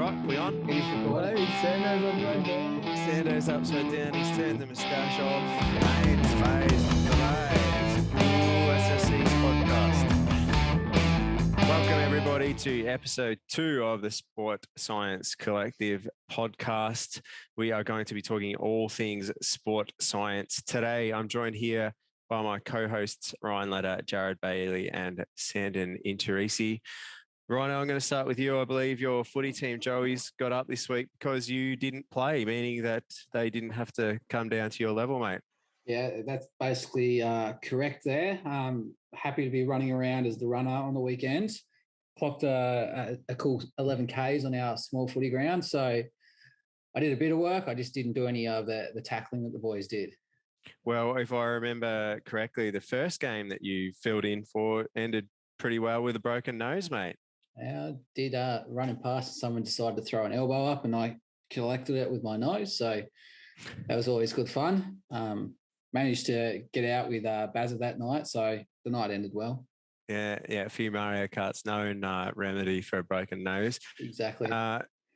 Right, we on? He's recording. Sando's upside down. Sando's upside down. He's turned the moustache off. Main's phased the phase. SSC's podcast. Welcome everybody to episode 2 of the Sport Science Collective podcast. We are going to be talking all things sport science today. I'm joined here by my co-hosts Ryan Ledder, Jared Bailey, and Sandon Interisi. Ryan, I'm going to start with you. I believe your footy team, Joey's, got up this week because you didn't play, meaning that they didn't have to come down to your level, mate. Yeah, that's basically correct there. Happy to be running around as the runner on the weekend. Clocked a cool 11 Ks on our small footy ground. So I did a bit of work. I just didn't do any of the tackling that the boys did. Well, if I remember correctly, the first game that you filled in for ended pretty well with a broken nose, mate. I did running past and someone decided to throw an elbow up and I collected it with my nose. So that was always good fun. Managed to get out with Bazza that night. So the night ended well. Yeah, a few Mario Kart's known remedy for a broken nose. Exactly.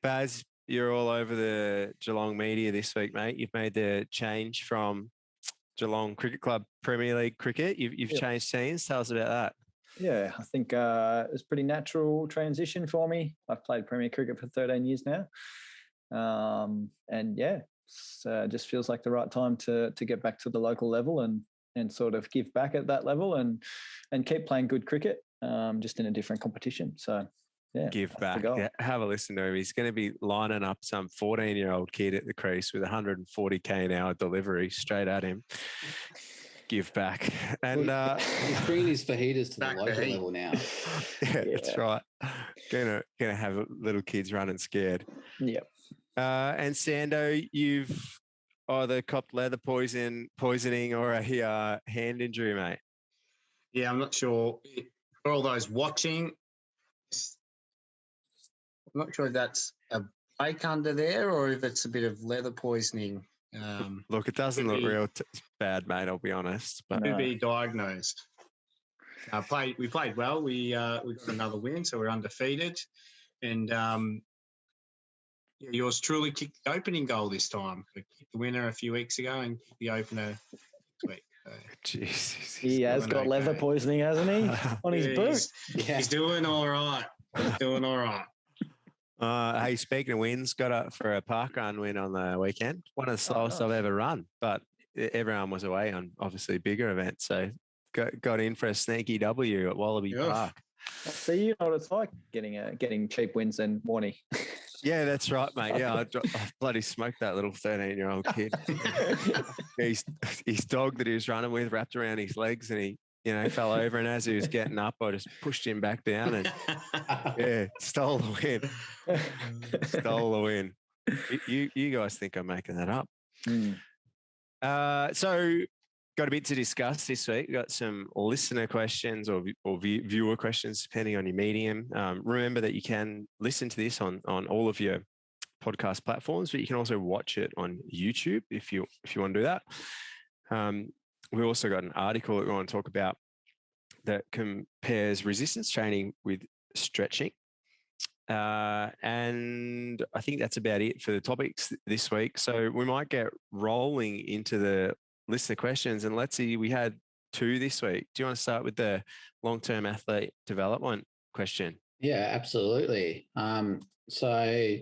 Baz, you're all over the Geelong media this week, mate. You've made the change from Geelong Cricket Club Premier League cricket. You've changed teams. Tell us about that. Yeah, I think it was a pretty natural transition for me. I've played Premier Cricket for 13 years now. And yeah, it just feels like the right time to get back to the local level and sort of give back at that level and keep playing good cricket, just in a different competition. So yeah, give back. Yeah, have a listen to him. He's going to be lining up some 14-year-old kid at the crease with 140 k an hour delivery straight at him. Give back. And he's bringing his fajitas to the local level now. Yeah, that's right. Gonna have little kids running scared. Yep. And Sando, you've either copped leather poisoning or a hand injury, mate. Yeah, I'm not sure. For all those watching, I'm not sure if that's a break under there or if it's a bit of leather poisoning. Look, it doesn't look real bad, mate. I'll be honest. But to be diagnosed. We played well. We got another win, so we're undefeated. And yours truly kicked the opening goal this time. We kicked the winner a few weeks ago and kicked the opener this week. So Jesus, he has got leather poisoning, hasn't he? On his boot. He's doing all right. Hey, speaking of wins, got up for a parkrun win on the weekend. One of the slowest I've ever run, but everyone was away on obviously bigger events. So got in for a sneaky W at Wallaby Park. So you know what it's like getting cheap wins and Warnie. Yeah, that's right, mate. Yeah, I bloody smoked that little 13-year-old kid. His dog that he was running with wrapped around his legs and he fell over, and as he was getting up, I just pushed him back down and stole the win. You guys think I'm making that up? So got a bit to discuss this week. We've got some listener questions or viewer questions, depending on your medium. Remember that you can listen to this on all of your podcast platforms, but you can also watch it on YouTube if you want to do that. We also got an article that we want to talk about that compares resistance training with stretching. And I think that's about it for the topics this week. So we might get rolling into the listener questions. And let's see, we had 2 this week. Do you want to start with the long-term athlete development question? Yeah, absolutely. So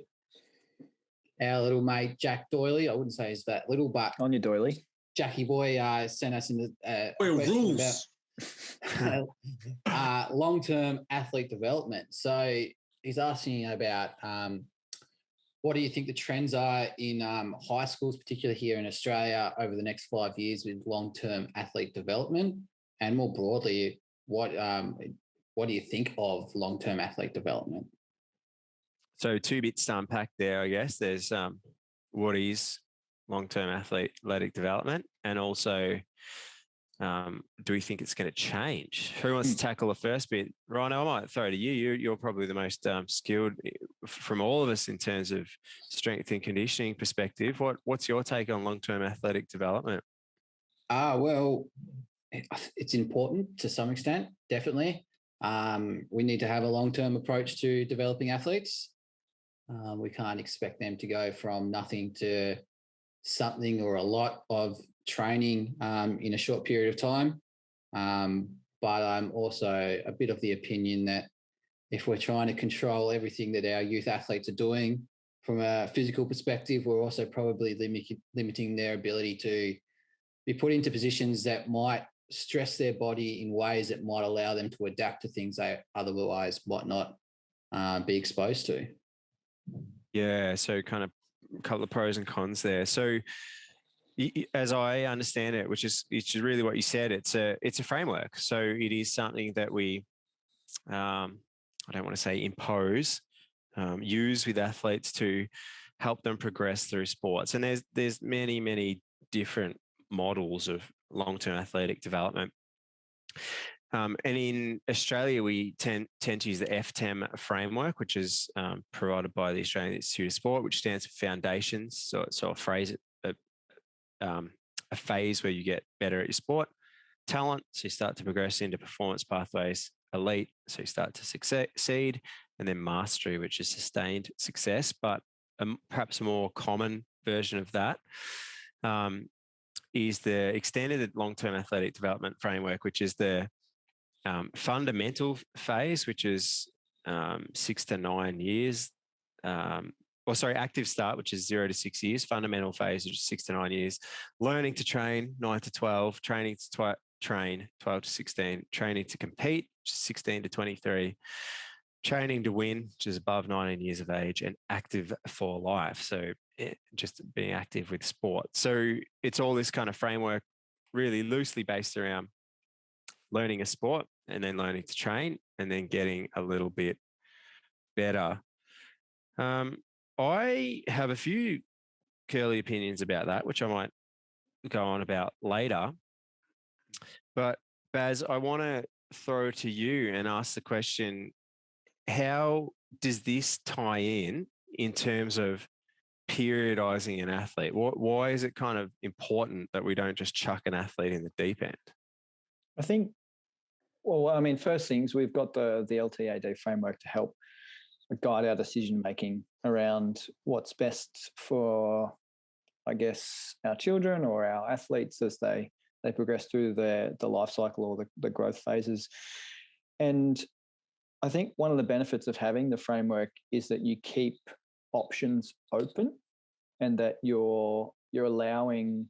our little mate, Jack Doyley, I wouldn't say he's that little, but on your doily. Jackie boy sent us in rules about long-term athlete development. So he's asking about what do you think the trends are in high schools, particularly here in Australia, over the next 5 years with long-term athlete development, and more broadly, what do you think of long-term athlete development? So 2 bits to unpack there, I guess. There's what is long-term athletic development, and also do we think it's going to change? Who wants to tackle the first bit? Rhino, I might throw to you. You're probably the most skilled from all of us in terms of strength and conditioning perspective. What's your take on long-term athletic development? Well, it's important to some extent, definitely. We need to have a long-term approach to developing athletes. We can't expect them to go from nothing to something or a lot of training in a short period of time. But I'm also a bit of the opinion that if we're trying to control everything that our youth athletes are doing from a physical perspective, we're also probably limiting their ability to be put into positions that might stress their body in ways that might allow them to adapt to things they otherwise might not be exposed to. Yeah, so kind of a couple of pros and cons there. So as I understand it, which is really what you said, it's a framework. So it is something that we, I don't want to say impose, use with athletes to help them progress through sports. And there's many different models of long-term athletic development. And in Australia, we tend to use the FTEM framework, which is provided by the Australian Institute of Sport, which stands for Foundations. So a phrase, a phase where you get better at your sport. Talent, so you start to progress into performance pathways. Elite, so you start to succeed. And then mastery, which is sustained success. But perhaps a more common version of that is the extended long-term athletic development framework, which is the fundamental phase, which is 6 to 9 years. Active start, which is 0 to 6 years. Fundamental phase, which is 6 to 9 years. Learning to train, 9 to 12. Training to train, 12 to 16. Training to compete, which is 16 to 23. Training to win, which is above 19 years of age. And active for life. So just being active with sport. So it's all this kind of framework really loosely based around learning a sport and then learning to train and then getting a little bit better. I have a few curly opinions about that, which I might go on about later. But Baz, I want to throw to you and ask the question, how does this tie in terms of periodizing an athlete? Why is it kind of important that we don't just chuck an athlete in the deep end? I think, well, I mean, first things, we've got the LTAD framework to help guide our decision making around what's best for, I guess, our children or our athletes as they progress through the life cycle or the growth phases. And I think one of the benefits of having the framework is that you keep options open and that you're allowing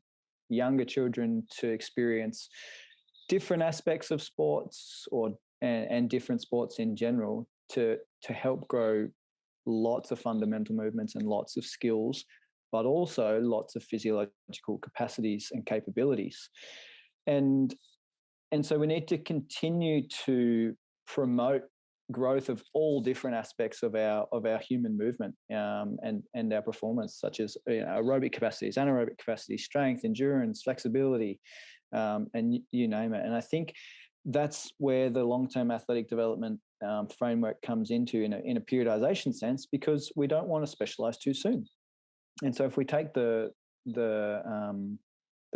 younger children to experience different aspects of sports and different sports in general to help grow lots of fundamental movements and lots of skills, but also lots of physiological capacities and capabilities. And so we need to continue to promote growth of all different aspects of our human movement and our performance, such as aerobic capacities, anaerobic capacities, strength, endurance, flexibility, and you name it. And I think that's where the long-term athletic development framework comes into in a periodization sense, because we don't want to specialize too soon. And so if we take the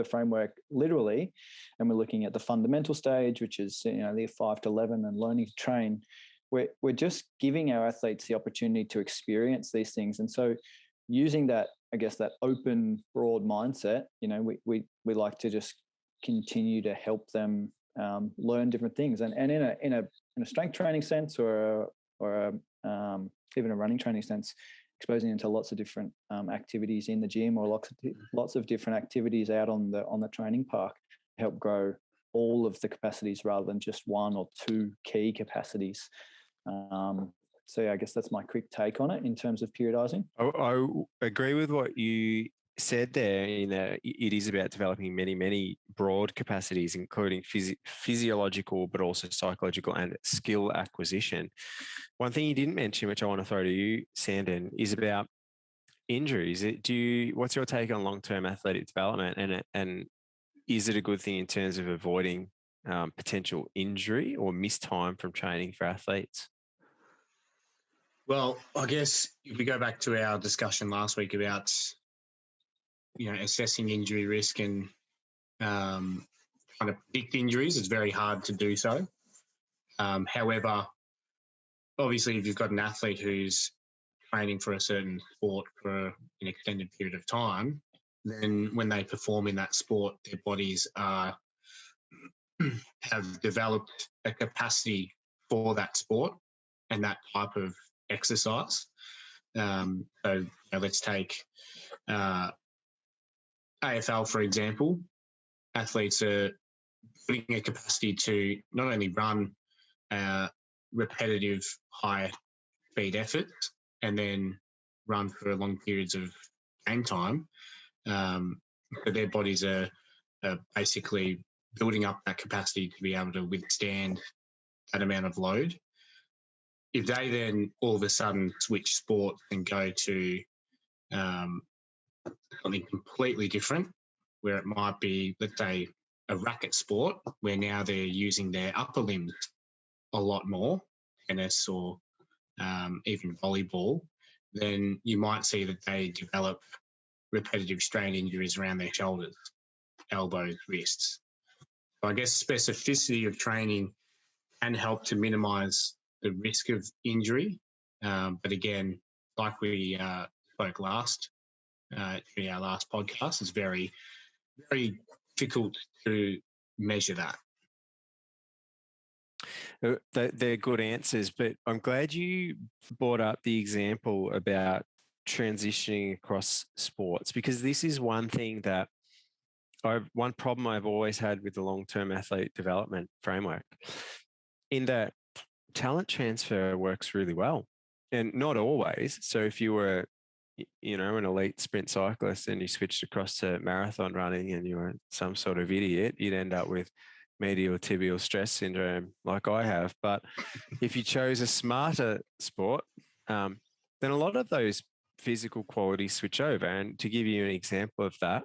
framework literally, and we're looking at the fundamental stage, which is the 5 to 11 and learning to train, we're just giving our athletes the opportunity to experience these things. And so using that, I guess, that open, broad mindset, we like to just continue to help them learn different things. And in a strength training sense or even a running training sense, exposing them to lots of different activities in the gym or lots of different activities out on the training park to help grow all of the capacities rather than just one or two key capacities. So yeah, I guess that's my quick take on it in terms of periodizing. I agree with what you said there, in that it is about developing many broad capacities, including physiological, but also psychological and skill acquisition. One thing you didn't mention, which I want to throw to you, Sandon, is about injuries. What's your take on long-term athletic development, and is it a good thing in terms of avoiding potential injury or missed time from training for athletes? Well, I guess if we go back to our discussion last week about assessing injury risk and trying to predict injuries, it's very hard to do so. However, obviously, if you've got an athlete who's training for a certain sport for an extended period of time, then when they perform in that sport, their bodies have developed a capacity for that sport and that type of exercise. Let's take AFL, for example. Athletes are putting a capacity to not only run repetitive high speed efforts and then run for long periods of game time, but their bodies are basically building up that capacity to be able to withstand that amount of load. If they then all of a sudden switch sports and go to something completely different, where it might be, let's say, a racket sport, where now they're using their upper limbs a lot more, tennis or even volleyball, then you might see that they develop repetitive strain injuries around their shoulders, elbows, wrists. So I guess specificity of training can help to minimise the risk of injury. But again, like we spoke in our last podcast, it's very, very difficult to measure that. They're good answers, but I'm glad you brought up the example about transitioning across sports, because this is one thing that one problem I've always had with the long-term athlete development framework, in that talent transfer works really well, and not always. So if you were, an elite sprint cyclist and you switched across to marathon running and you were some sort of idiot, you'd end up with medial tibial stress syndrome like I have. But if you chose a smarter sport, then a lot of those physical qualities switch over. And to give you an example of that,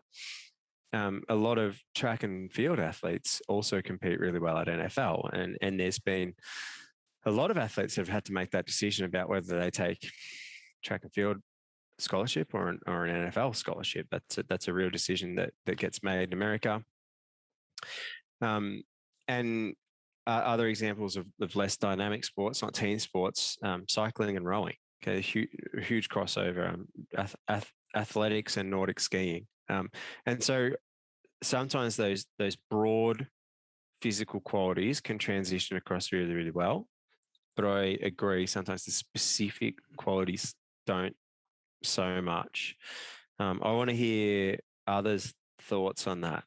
a lot of track and field athletes also compete really well at NFL. And there's been a lot of athletes that have had to make that decision about whether they take track and field scholarship or an NFL scholarship. That's a real decision that gets made in America. And other examples of less dynamic sports, not team sports, cycling and rowing. Okay, huge crossover. Athletics and Nordic skiing. And so sometimes those broad physical qualities can transition across really, really well. But I agree, sometimes the specific qualities don't so much. I want to hear others' thoughts on that.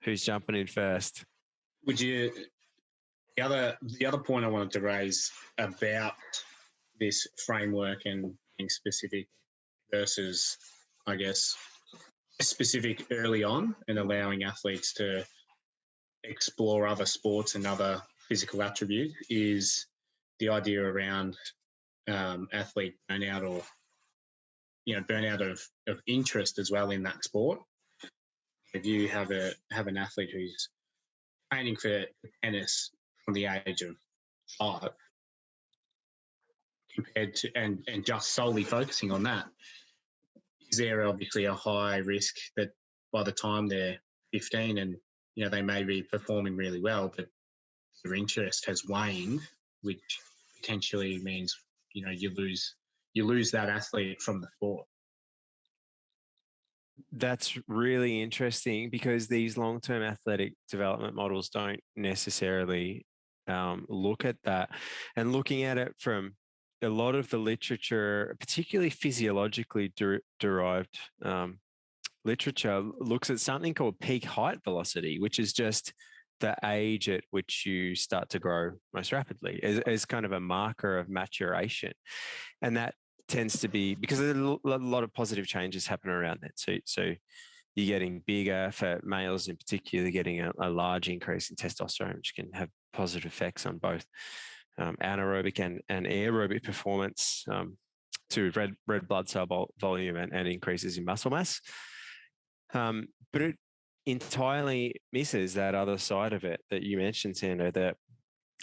Who's jumping in first? The other point I wanted to raise about this framework and being specific versus, I guess, specific early on and allowing athletes to explore other sports and other physical attributes is the idea around athlete burnout, or burnout of interest as well in that sport. If you have an athlete who's training for tennis from the age of 5, compared to and just solely focusing on that, is there obviously a high risk that by the time they're 15 and they may be performing really well, but their interest has waned, which potentially means you lose that athlete from the sport. That's really interesting, because these long-term athletic development models don't necessarily look at that. And looking at it from a lot of the literature, particularly physiologically derived literature, looks at something called peak height velocity, which is just the age at which you start to grow most rapidly as kind of a marker of maturation. And that tends to be because a lot of positive changes happen around that. So you're getting bigger. For males in particular, getting a large increase in testosterone, which can have positive effects on both anaerobic and aerobic performance, to red blood cell volume and increases in muscle mass. But it entirely misses that other side of it that you mentioned, Sandro, that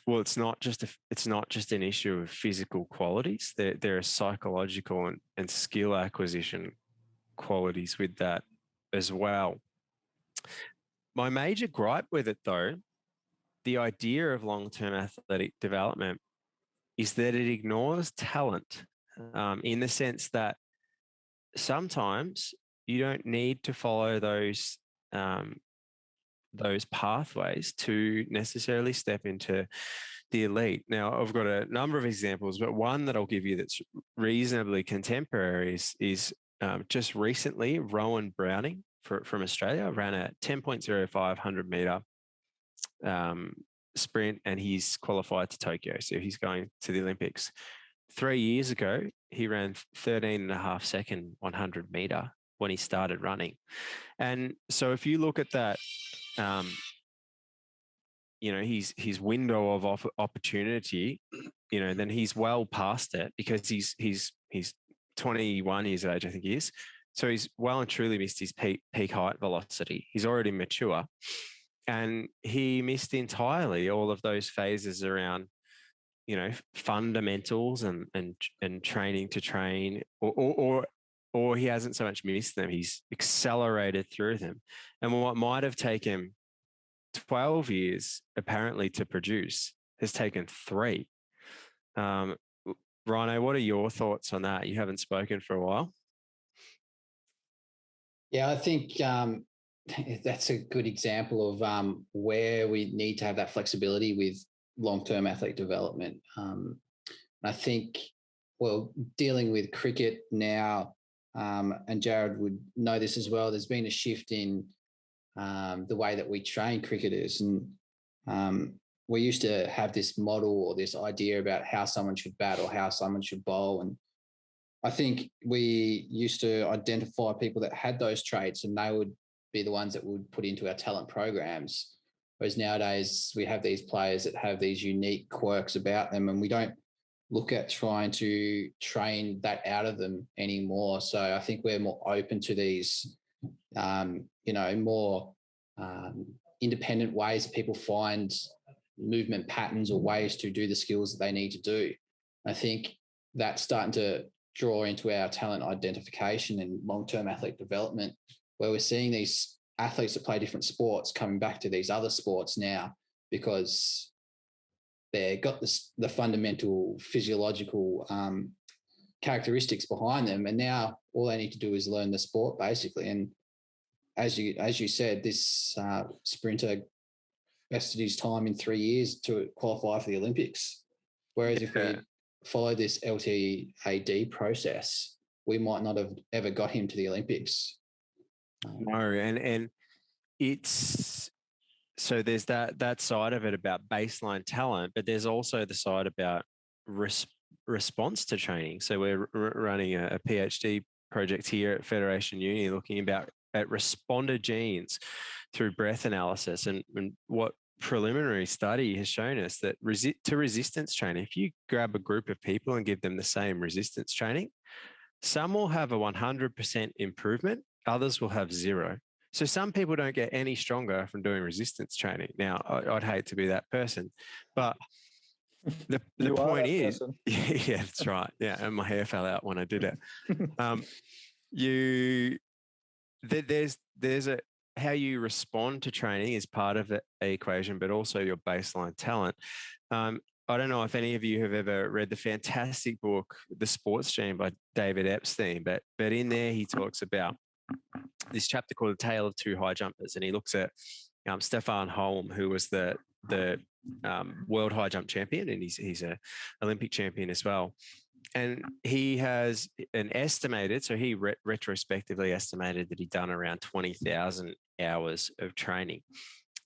it's not just an issue of physical qualities. There are psychological and skill acquisition qualities with that as well. My major gripe with it, though, the idea of long-term athletic development is that it ignores talent, in the sense that sometimes you don't need to follow those pathways to necessarily step into the elite. Now, I've got a number of examples, but one that I'll give you that's reasonably contemporary is just recently Rowan Browning from Australia ran a 10.05 100-meter sprint, and he's qualified to Tokyo. So he's going to the Olympics. 3 years ago, he ran 13.5-second 100-meter when he started running. And so if you look at that, his window of opportunity, then he's well past it, because he's 21 years of age, I think he is. So he's well and truly missed his peak height velocity. He's already mature, and he missed entirely all of those phases around, fundamentals and training to train, or he hasn't so much missed them. He's accelerated through them, and what might have taken 12 years apparently to produce has taken 3. Rhino, what are your thoughts on that? You haven't spoken for a while. Yeah, I think that's a good example of where we need to have that flexibility with long-term athlete development. I think, dealing with cricket now, and Jared would know this as well, there's been a shift in the way that we train cricketers. And we used to have this model or this idea about how someone should bat or how someone should bowl. And I think we used to identify people that had those traits, and they would be the ones that we would put into our talent programs. Whereas nowadays we have these players that have these unique quirks about them, and we don't look at trying to train that out of them anymore. So I think we're more open to these, more independent ways that people find movement patterns or ways to do the skills that they need to do. I think that's starting to draw into our talent identification and long-term athlete development, where we're seeing these athletes that play different sports coming back to these other sports now, because they've got the fundamental physiological characteristics behind them, and now all they need to do is learn the sport, basically. And as you said, this sprinter bested his time in 3 years to qualify for the Olympics. Whereas if we follow this LTAD process, we might not have ever got him to the Olympics. No, and it's, so there's that side of it about baseline talent, but there's also the side about response to training. So we're running a PhD project here at Federation Uni, looking at responder genes through breath analysis, and what preliminary study has shown us that to resistance training, if you grab a group of people and give them the same resistance training, some will have a 100% improvement, others will have 0. So some people don't get any stronger from doing resistance training. Now, I'd hate to be that person, but the point is, yeah, that's right. Yeah, and my hair fell out when I did it. There's how you respond to training is part of the equation, but also your baseline talent. I don't know if any of you have ever read the fantastic book, The Sports Gene by David Epstein, but in there he talks about this chapter called The Tale of Two High Jumpers, and he looks at Stefan Holm, who was the world high jump champion, and he's an Olympic champion as well. And he has an estimated, so he retrospectively estimated that he'd done around 20,000 hours of training.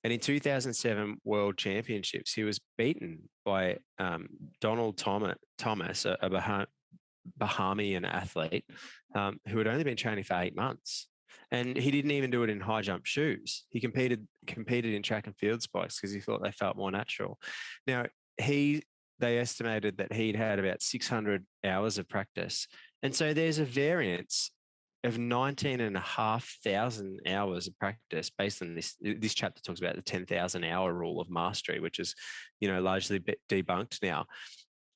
And in 2007 World Championships, he was beaten by Donald Thomas, a Bahamian athlete who had only been training for 8 months. And he didn't even do it in high jump shoes. He competed in track and field spikes because he thought they felt more natural. Now, they estimated that he'd had about 600 hours of practice. And so there's a variance of 19,500 hours of practice based on this. This chapter talks about the 10,000 hour rule of mastery, which is, largely debunked now.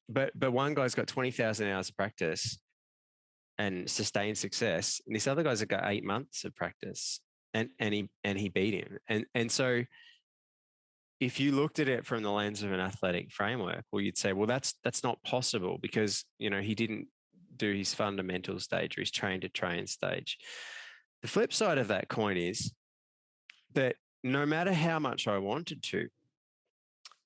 But one guy's got 20,000 hours of practice and sustained success, and this other guy's got 8 months of practice, and he beat him. And so if you looked at it from the lens of an athletic framework, well, you'd say, well, that's not possible because, he didn't do his fundamental stage or his train to train stage. The flip side of that coin is that no matter how much I wanted to,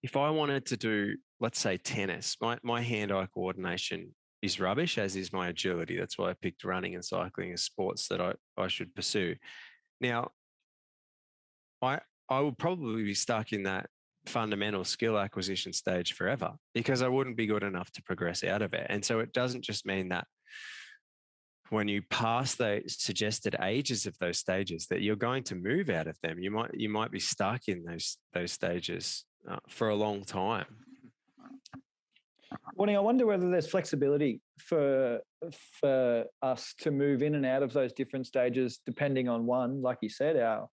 if I wanted to do, let's say, tennis, my hand-eye coordination is rubbish, as is my agility. That's why I picked running and cycling as sports that I should pursue. Now, I would probably be stuck in that fundamental skill acquisition stage forever because I wouldn't be good enough to progress out of it. And so it doesn't just mean that when you pass the suggested ages of those stages that you're going to move out of them. You might be stuck in those stages for a long time. Warning, I wonder whether there's flexibility for us to move in and out of those different stages, depending on one, like you said, our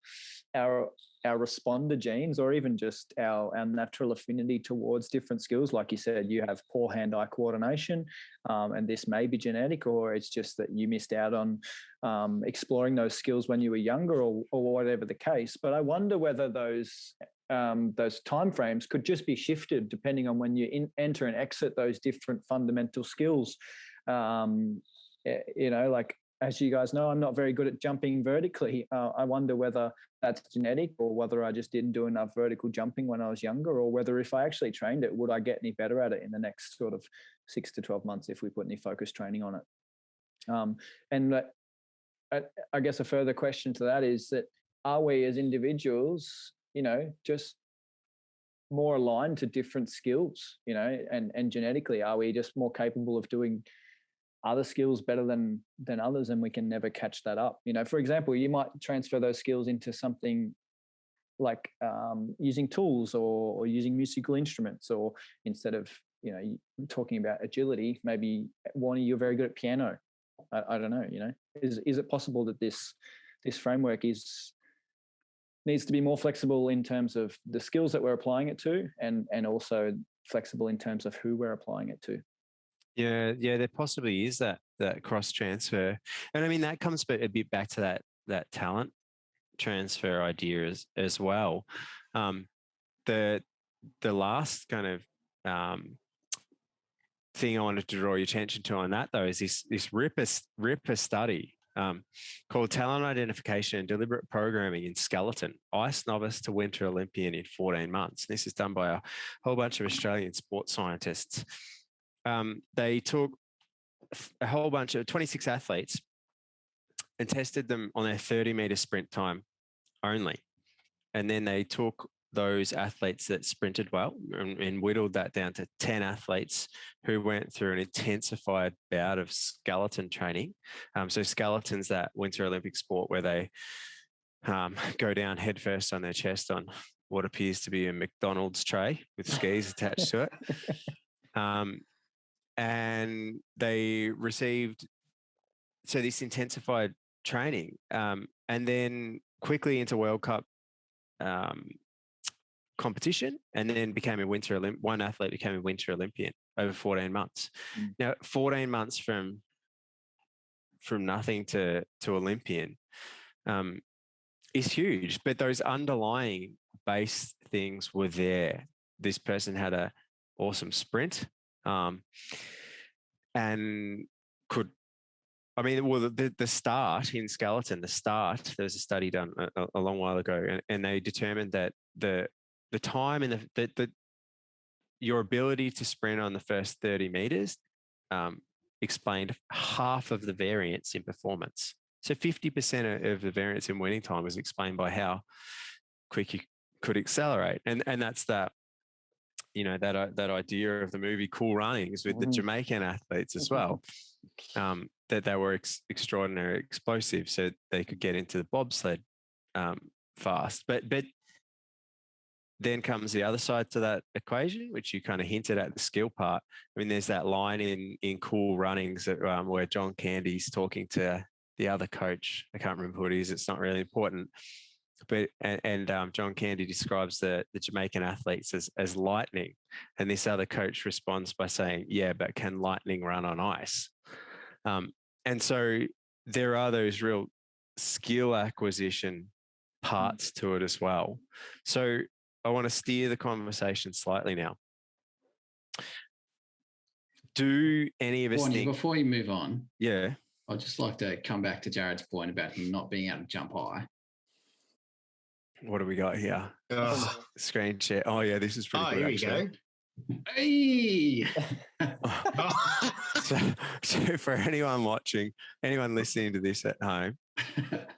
responder genes, or even just our natural affinity towards different skills. Like you said, you have poor hand-eye coordination, and this may be genetic, or it's just that you missed out on exploring those skills when you were younger, or whatever the case. But I wonder whether those timeframes could just be shifted depending on when you enter and exit those different fundamental skills. Like, as you guys know, I'm not very good at jumping vertically. I wonder whether that's genetic, or whether I just didn't do enough vertical jumping when I was younger, or whether if I actually trained it, would I get any better at it in the next sort of 6 to 12 months if we put any focused training on it. And I guess a further question to that is that, are we as individuals, just more aligned to different skills, and genetically, are we just more capable of doing other skills better than others, and we can never catch that up? For example, you might transfer those skills into something like using tools or using musical instruments, or instead of talking about agility, maybe Warnie, you're very good at piano. I don't know. Is it possible that this framework needs to be more flexible in terms of the skills that we're applying it to, and also flexible in terms of who we're applying it to? Yeah, there possibly is that cross transfer, and I mean that comes a bit back to that talent transfer idea as well. The last kind of thing I wanted to draw your attention to on that, though, is this RIPA study called Talent Identification and Deliberate Programming in Skeleton, Ice Novice to Winter Olympian in 14 months. This is done by a whole bunch of Australian sports scientists. They took a whole bunch of 26 athletes and tested them on their 30-meter sprint time only. And then they took those athletes that sprinted well and whittled that down to 10 athletes who went through an intensified bout of skeleton training. So skeleton's that Winter Olympic sport where they go down headfirst on their chest on what appears to be a McDonald's tray with skis attached to it. And they received this intensified training, and then quickly into World Cup competition, and then became a one athlete became a Winter Olympian over 14 months. Now, 14 months from nothing to Olympian is huge, but those underlying base things were there. This person had an awesome sprint. And the start in skeleton, there was a study done a long while ago, and they determined that the time and your ability to sprint on the first 30 meters explained half of the variance in performance. So 50% of the variance in winning time was explained by how quick you could accelerate. And that's that. That idea of the movie Cool Runnings with the Jamaican athletes as well, that they were extraordinary explosive, so they could get into the bobsled fast. But then comes the other side to that equation, which you kind of hinted at, the skill part. I mean, there's that line in Cool Runnings where John Candy's talking to the other coach. I can't remember who it is. It's not really important. But John Candy describes the Jamaican athletes as lightning, and this other coach responds by saying, "Yeah, but can lightning run on ice?" And so there are those real skill acquisition parts to it as well. So I want to steer the conversation slightly now. Do any of us think... Before you move on, yeah, I'd just like to come back to Jared's point about him not being able to jump high. what do we got here? Screen share. Oh, yeah, this is pretty good, here actually. We Hey! So for anyone watching, anyone listening to this at home,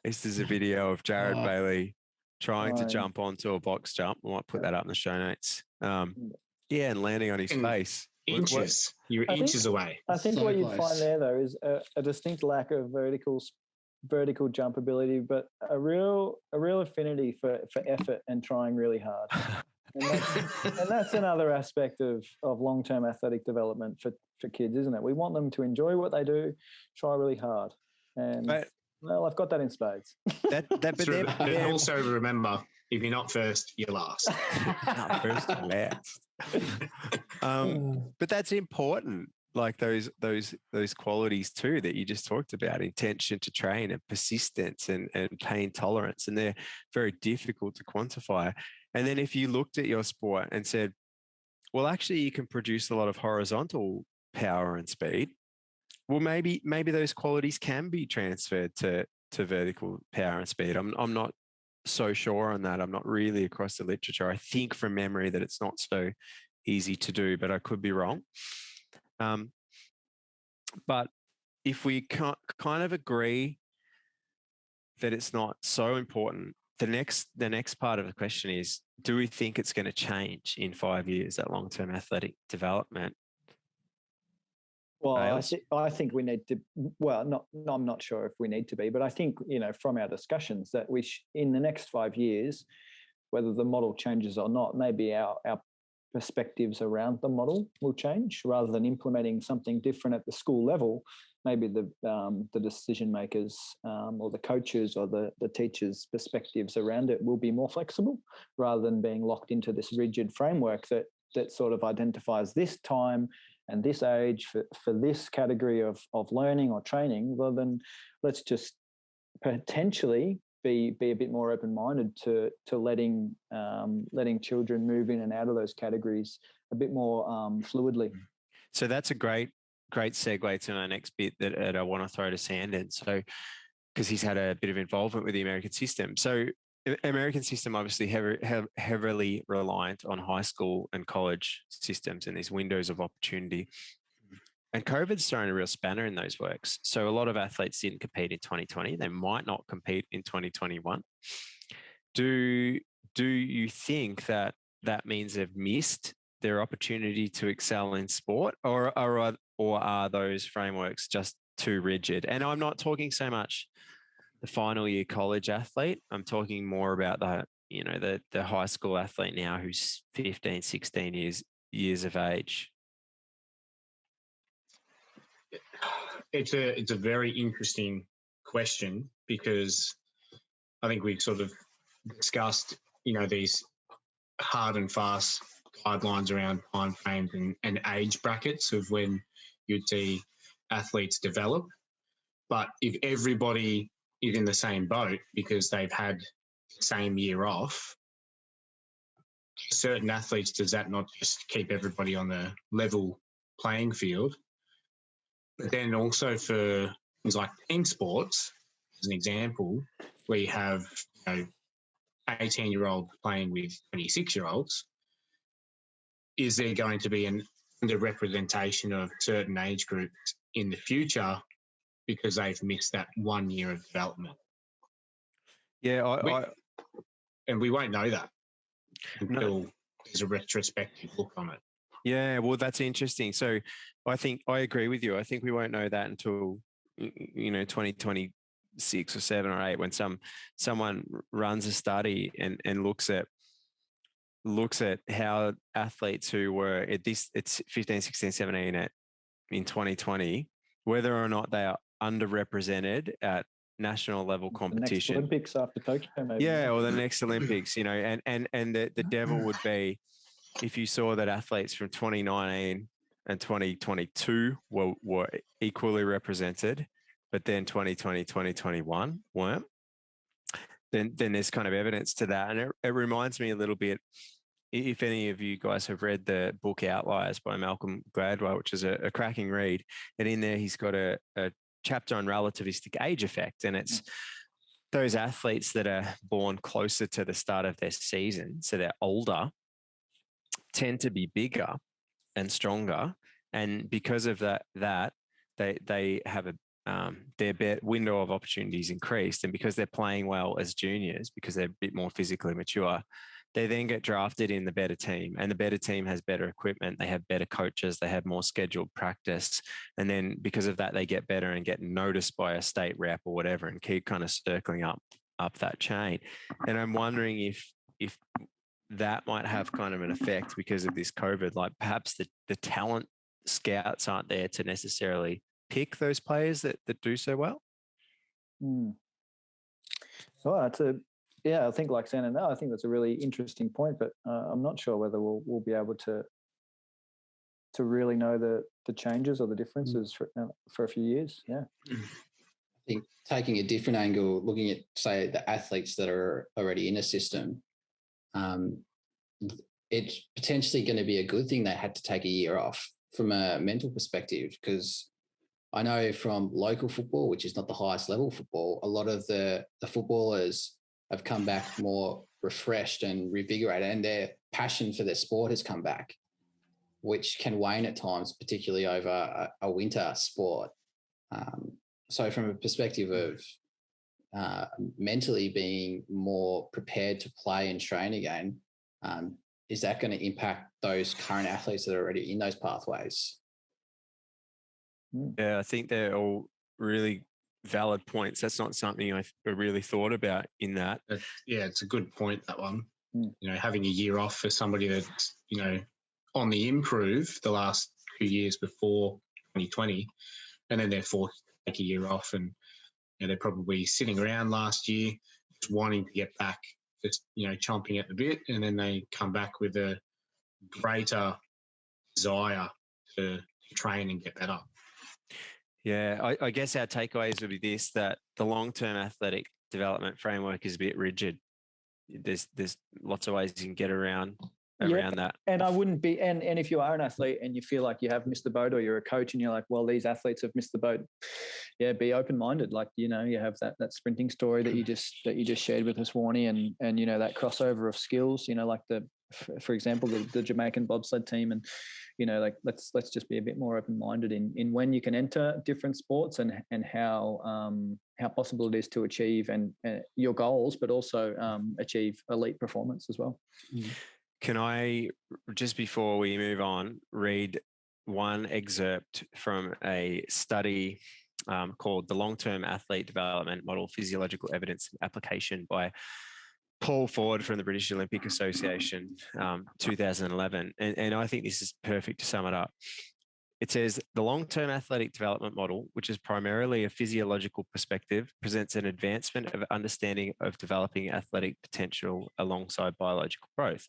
this is a video of Jared Bailey trying to jump onto a box jump. I might put that up in the show notes. Yeah, and landing on his face. Inches. You're inches away. I think So what you'd close. find there, though, is a distinct lack of vertical jump ability, but a real affinity for effort and trying really hard. And that's another aspect of long-term athletic development for kids, isn't it? We want them to enjoy what they do, try really hard. And well, I've got that in spades. But also remember, if you're not first, you're last. Not first, you're last. But that's important. Like those qualities too that you just talked about, intention to train and persistence and pain tolerance, and they're very difficult to quantify. And then if you looked at your sport and said, well, actually you can produce a lot of horizontal power and speed, well, maybe those qualities can be transferred to vertical power and speed. I'm not so sure on that. I'm not really across the literature. I think from memory that it's not so easy to do, but I could be wrong. But if we kind of agree that it's not so important, the next part of the question is, do we think it's going to change in 5 years, that long-term athletic development? Well, I think we need to. Well, I'm not sure if we need to be, but I think from our discussions that in the next 5 years, whether the model changes or not, maybe our perspectives around the model will change. Rather than implementing something different at the school level, maybe the decision makers or the coaches or the teachers' perspectives around it will be more flexible, rather than being locked into this rigid framework that sort of identifies this time and this age for this category of learning or training. Rather than let's just potentially be a bit more open-minded to letting children move in and out of those categories a bit more fluidly. So that's a great segue to my next bit that I want to throw to Sandon. So, because he's had a bit of involvement with the American system. So, American system obviously heavily reliant on high school and college systems and these windows of opportunity. And COVID's thrown a real spanner in those works. So a lot of athletes didn't compete in 2020. They might not compete in 2021. Do you think that means they've missed their opportunity to excel in sport, or are those frameworks just too rigid? And I'm not talking so much the final year college athlete. I'm talking more about the high school athlete now who's 15, 16 years of age. It's a very interesting question, because I think we've sort of discussed, these hard and fast guidelines around time frames and age brackets of when you'd see athletes develop. But if everybody is in the same boat because they've had the same year off, certain athletes, does that not just keep everybody on the level playing field? But then also for things like team sports, as an example, where you have 18-year-olds playing with 26-year-olds, is there going to be an underrepresentation of certain age groups in the future because they've missed that 1 year of development? Yeah, and we won't know that until there's a retrospective look on it. Yeah, well, that's interesting. So I think I agree with you. I think we won't know that until 2026 or 7 or 8, when someone runs a study and looks at how athletes who were it's 15, 16, 17 in 2020, whether or not they are underrepresented at national level competition. The next Olympics after Tokyo, maybe. Yeah, or the next Olympics, and the devil would be if you saw that athletes from 2019 and 2022 were equally represented, but then 2020, 2021 weren't. Then there's kind of evidence to that. And it reminds me a little bit if any of you guys have read the book Outliers by Malcolm Gladwell, which is a cracking read, and in there he's got a chapter on relativistic age effect, and it's those athletes that are born closer to the start of their season, so they're older, tend to be bigger and stronger, and because of that they have their window of opportunities increased, and because they're playing well as juniors, because they're a bit more physically mature, they then get drafted in the better team, and the better team has better equipment, they have better coaches, they have more scheduled practice, and then because of that they get better and get noticed by a state rep or whatever, and keep kind of circling up that chain. And I'm wondering if that might have kind of an effect because of this COVID, like perhaps the talent scouts aren't there to necessarily pick those players that do so well. Well, I think like Santa, no, I think that's a really interesting point, but I'm not sure whether we'll be able to really know the changes or the differences for a few years. Yeah. I think taking a different angle, looking at, say, the athletes that are already in a system, it's potentially going to be a good thing they had to take a year off from a mental perspective, because I know from local football, which is not the highest level football, a lot of the footballers have come back more refreshed and revigorated, and their passion for their sport has come back, which can wane at times, particularly over a winter sport. So from a perspective of mentally being more prepared to play and train again, is that going to impact those current athletes that are already in those pathways? Yeah, I think they're all really valid points. That's not something I really thought about in that. Yeah, it's a good point, that one. Mm. Having a year off for somebody that's, on the improve the last few years before 2020, and then they're forced to take a year off, and they're probably sitting around last year just wanting to get back, just, chomping at the bit, and then they come back with a greater desire to train and get better. Yeah, I guess our takeaways would be this, that the long-term athletic development framework is a bit rigid. There's lots of ways you can get around that. And I wouldn't be, and if you are an athlete and you feel like you have missed the boat, or you're a coach and you're like, well, these athletes have missed the boat. Yeah, be open-minded. Like, you have that sprinting story that you just shared with us, Warnie, and that crossover of skills, like for example, the Jamaican bobsled team, and let's just be a bit more open-minded in when you can enter different sports and how possible it is to achieve and your goals, but also achieve elite performance as well. Can I, just before we move on, read one excerpt from a study called The Long-Term Athlete Development Model, Physiological Evidence and Application by Paul Ford from the British Olympic Association, 2011. And I think this is perfect to sum it up. It says, the long-term athletic development model, which is primarily a physiological perspective, presents an advancement of understanding of developing athletic potential alongside biological growth.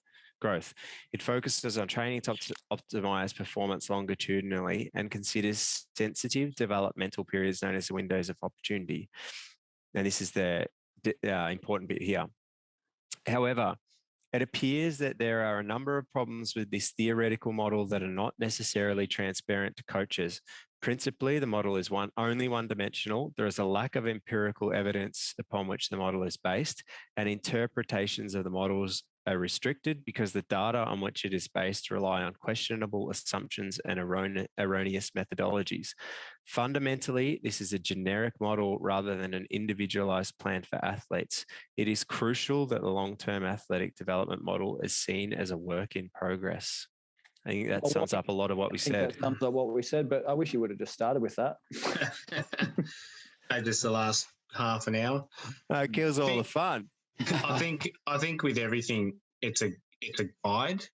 It focuses on training to optimize performance longitudinally and considers sensitive developmental periods known as the windows of opportunity. And this is the important bit here. However, it appears that there are a number of problems with this theoretical model that are not necessarily transparent to coaches. Principally, the model is only one-dimensional. There is a lack of empirical evidence upon which the model is based, and interpretations of the models are restricted because the data on which it is based rely on questionable assumptions and erroneous methodologies. Fundamentally, this is a generic model rather than an individualized plan for athletes. It is crucial that the long-term athletic development model is seen as a work in progress. I think that sums up a lot of what we said. That sums up what we said, but I wish you would have just started with that. Just the last half an hour. It kills all the fun. I think with everything, it's a guide,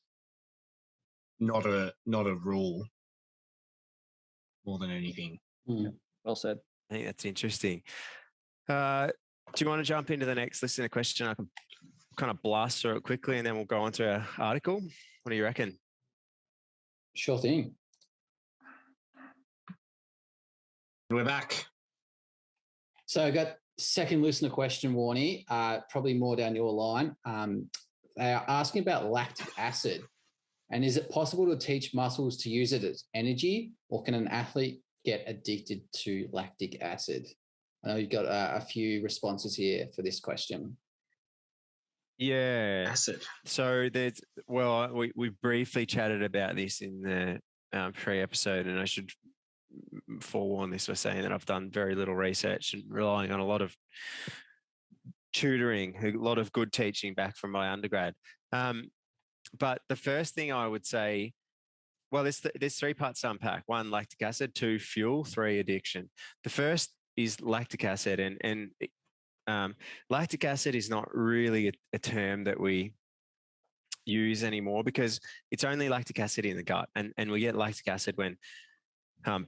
not a rule, more than anything. Well said. I think that's interesting. Do you want to jump into the next listener question? I can kind of blast through it quickly, and then we'll go on to our article. What do you reckon? Sure thing. We're back. So I got second listener question, Warnie, probably more down your line, they are asking about lactic acid. And is it possible to teach muscles to use it as energy, or can an athlete get addicted to lactic acid? I know you've got a few responses here for this question. Yeah. Acid. So we briefly chatted about this in the pre-episode, and I should forewarn this by saying that I've done very little research and relying on a lot of tutoring, a lot of good teaching back from my undergrad. But the first thing I would say, well, there's 3 parts to unpack. 1, lactic acid. 2, fuel. 3, addiction. The first is lactic acid, and lactic acid is not really a term that we use anymore because it's only lactic acid in the gut, and we get lactic acid when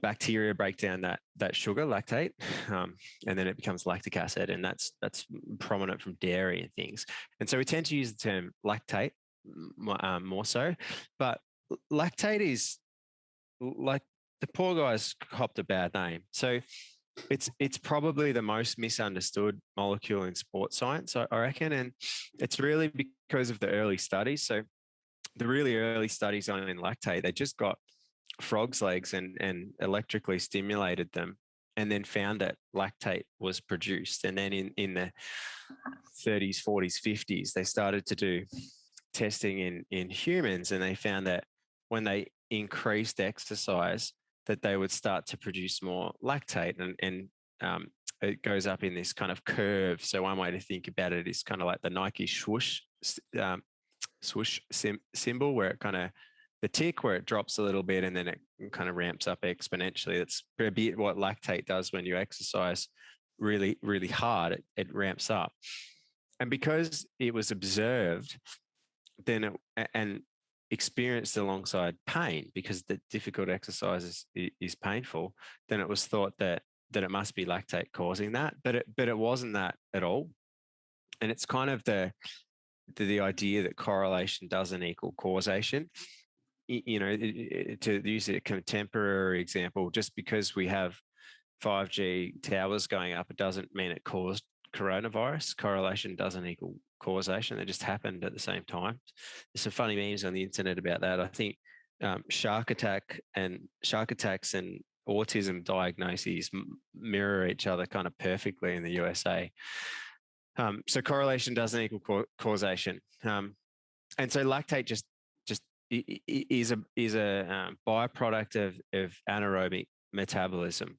bacteria break down that sugar, lactate, and then it becomes lactic acid, and that's prominent from dairy and things. And so we tend to use the term lactate more so, but lactate is like the poor guy's copped a bad name. So it's probably the most misunderstood molecule in sports science, I reckon, and it's really because of the early studies. So the really early studies on lactate, they just got frogs' legs and electrically stimulated them, and then found that lactate was produced. And then in the 30s, 40s, 50s, they started to do testing in humans, and they found that when they increased exercise, that they would start to produce more lactate, and it goes up in this kind of curve. So one way to think about it is kind of like the Nike swoosh symbol, where it kind of the tick where it drops a little bit and then it kind of ramps up exponentially. That's a bit what lactate does when you exercise really, really hard. It ramps up, and because it was observed, then and experienced alongside pain, because the difficult exercise is painful, then it was thought that it must be lactate causing that, but it wasn't that at all. And it's kind of the idea that correlation doesn't equal causation. You know, to use a contemporary example, just because we have 5G towers going up, it doesn't mean it caused coronavirus. Correlation doesn't equal causation. They just happened at the same time. There's some funny memes on the internet about that. I think shark attacks and autism diagnoses mirror each other kind of perfectly in the USA. So correlation doesn't equal causation. And so lactate just is a byproduct of anaerobic metabolism.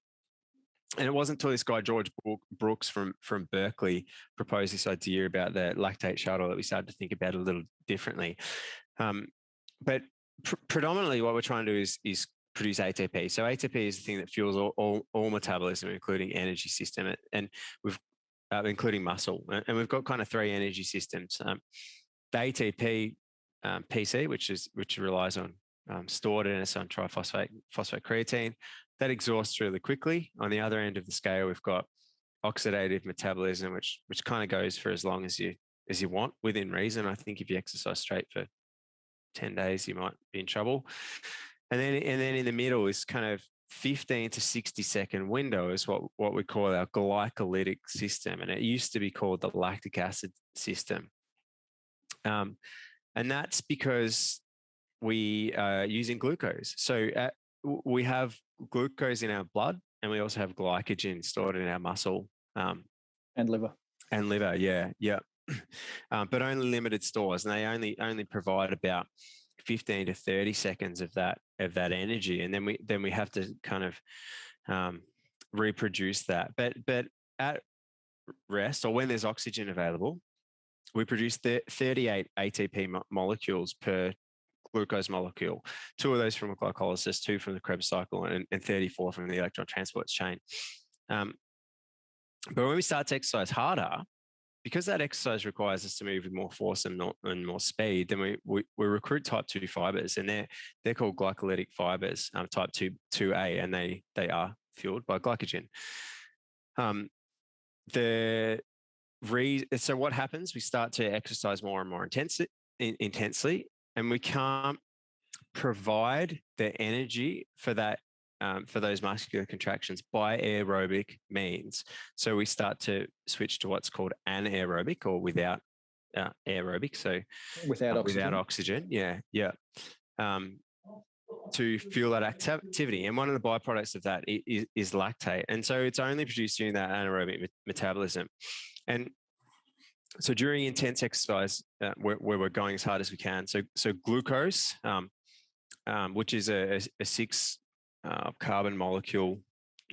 And it wasn't until this guy, George Brooks from Berkeley, proposed this idea about the lactate shuttle that we started to think about it a little differently. But predominantly what we're trying to do is produce ATP. So ATP is the thing that fuels all metabolism, including energy system, and we've including muscle. And we've got kind of 3 energy systems. The ATP PC, which relies on stored inosine triphosphate creatine, that exhausts really quickly. On the other end of the scale, we've got oxidative metabolism, which kind of goes for as long as you want within reason. I think if you exercise straight for 10 days, you might be in trouble. And then in the middle is kind of 15 to 60 second window is what we call our glycolytic system, and it used to be called the lactic acid system. And that's because we are using glucose. So we have glucose in our blood, and we also have glycogen stored in our muscle. And liver. Yeah. But only limited stores, and they only provide about 15 to 30 seconds of that energy, and then we have to kind of reproduce that. But at rest, or when there's oxygen available, we produce 38 ATP molecules per glucose molecule. 2 of those from glycolysis, 2 from the Krebs cycle, and 34 from the electron transport chain. But when we start to exercise harder, because that exercise requires us to move with more force and more speed, then we recruit type 2 fibers, and they're called glycolytic fibers, type 2A, and they are fueled by glycogen. So what happens? We start to exercise more and more intensely, and we can't provide the energy for that for those muscular contractions by aerobic means. So we start to switch to what's called anaerobic, or without aerobic, so without oxygen. Without oxygen, yeah. To fuel that activity. And one of the byproducts of that is lactate. And so it's only produced during that anaerobic metabolism. And so during intense exercise, where we're going as hard as we can, so glucose, which is a 6 carbon molecule,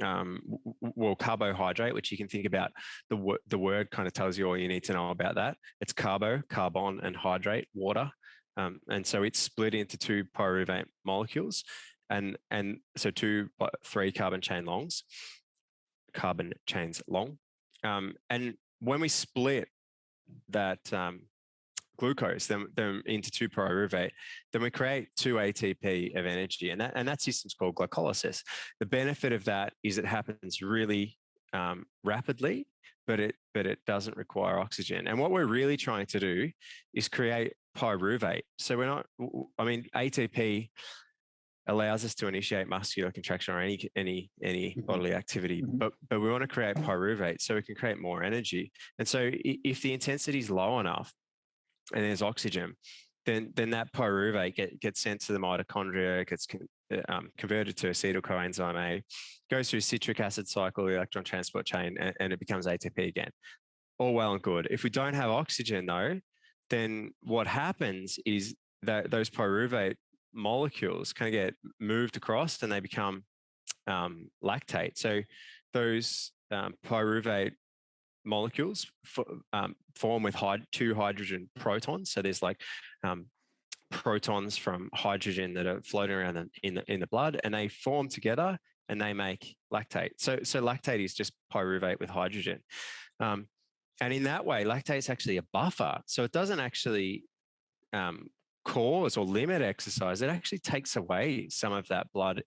carbohydrate, which you can think about, the word kind of tells you all you need to know about that. It's carbon, and hydrate, water. And so it's split into 2 pyruvate molecules, and so 2 3 carbon chains long. And when we split that glucose then into 2 pyruvate, then we create 2 ATP of energy, and that system's called glycolysis. The benefit of that is it happens really rapidly, but it doesn't require oxygen. And what we're really trying to do is create pyruvate. So ATP allows us to initiate muscular contraction or any bodily activity, but we want to create pyruvate so we can create more energy. And so if the intensity is low enough and there's oxygen, then that pyruvate gets sent to the mitochondria, gets converted to acetyl coenzyme A, goes through citric acid cycle, the electron transport chain, and it becomes ATP again. All well and good. If we don't have oxygen though, then what happens is that those pyruvate molecules kind of get moved across and they become lactate. So those pyruvate molecules form with 2 hydrogen protons. So there's like protons from hydrogen that are floating around in the blood, and they form together and they make lactate. So lactate is just pyruvate with hydrogen. And in that way, lactate is actually a buffer. So it doesn't actually cause or limit exercise. It actually takes away some of that blood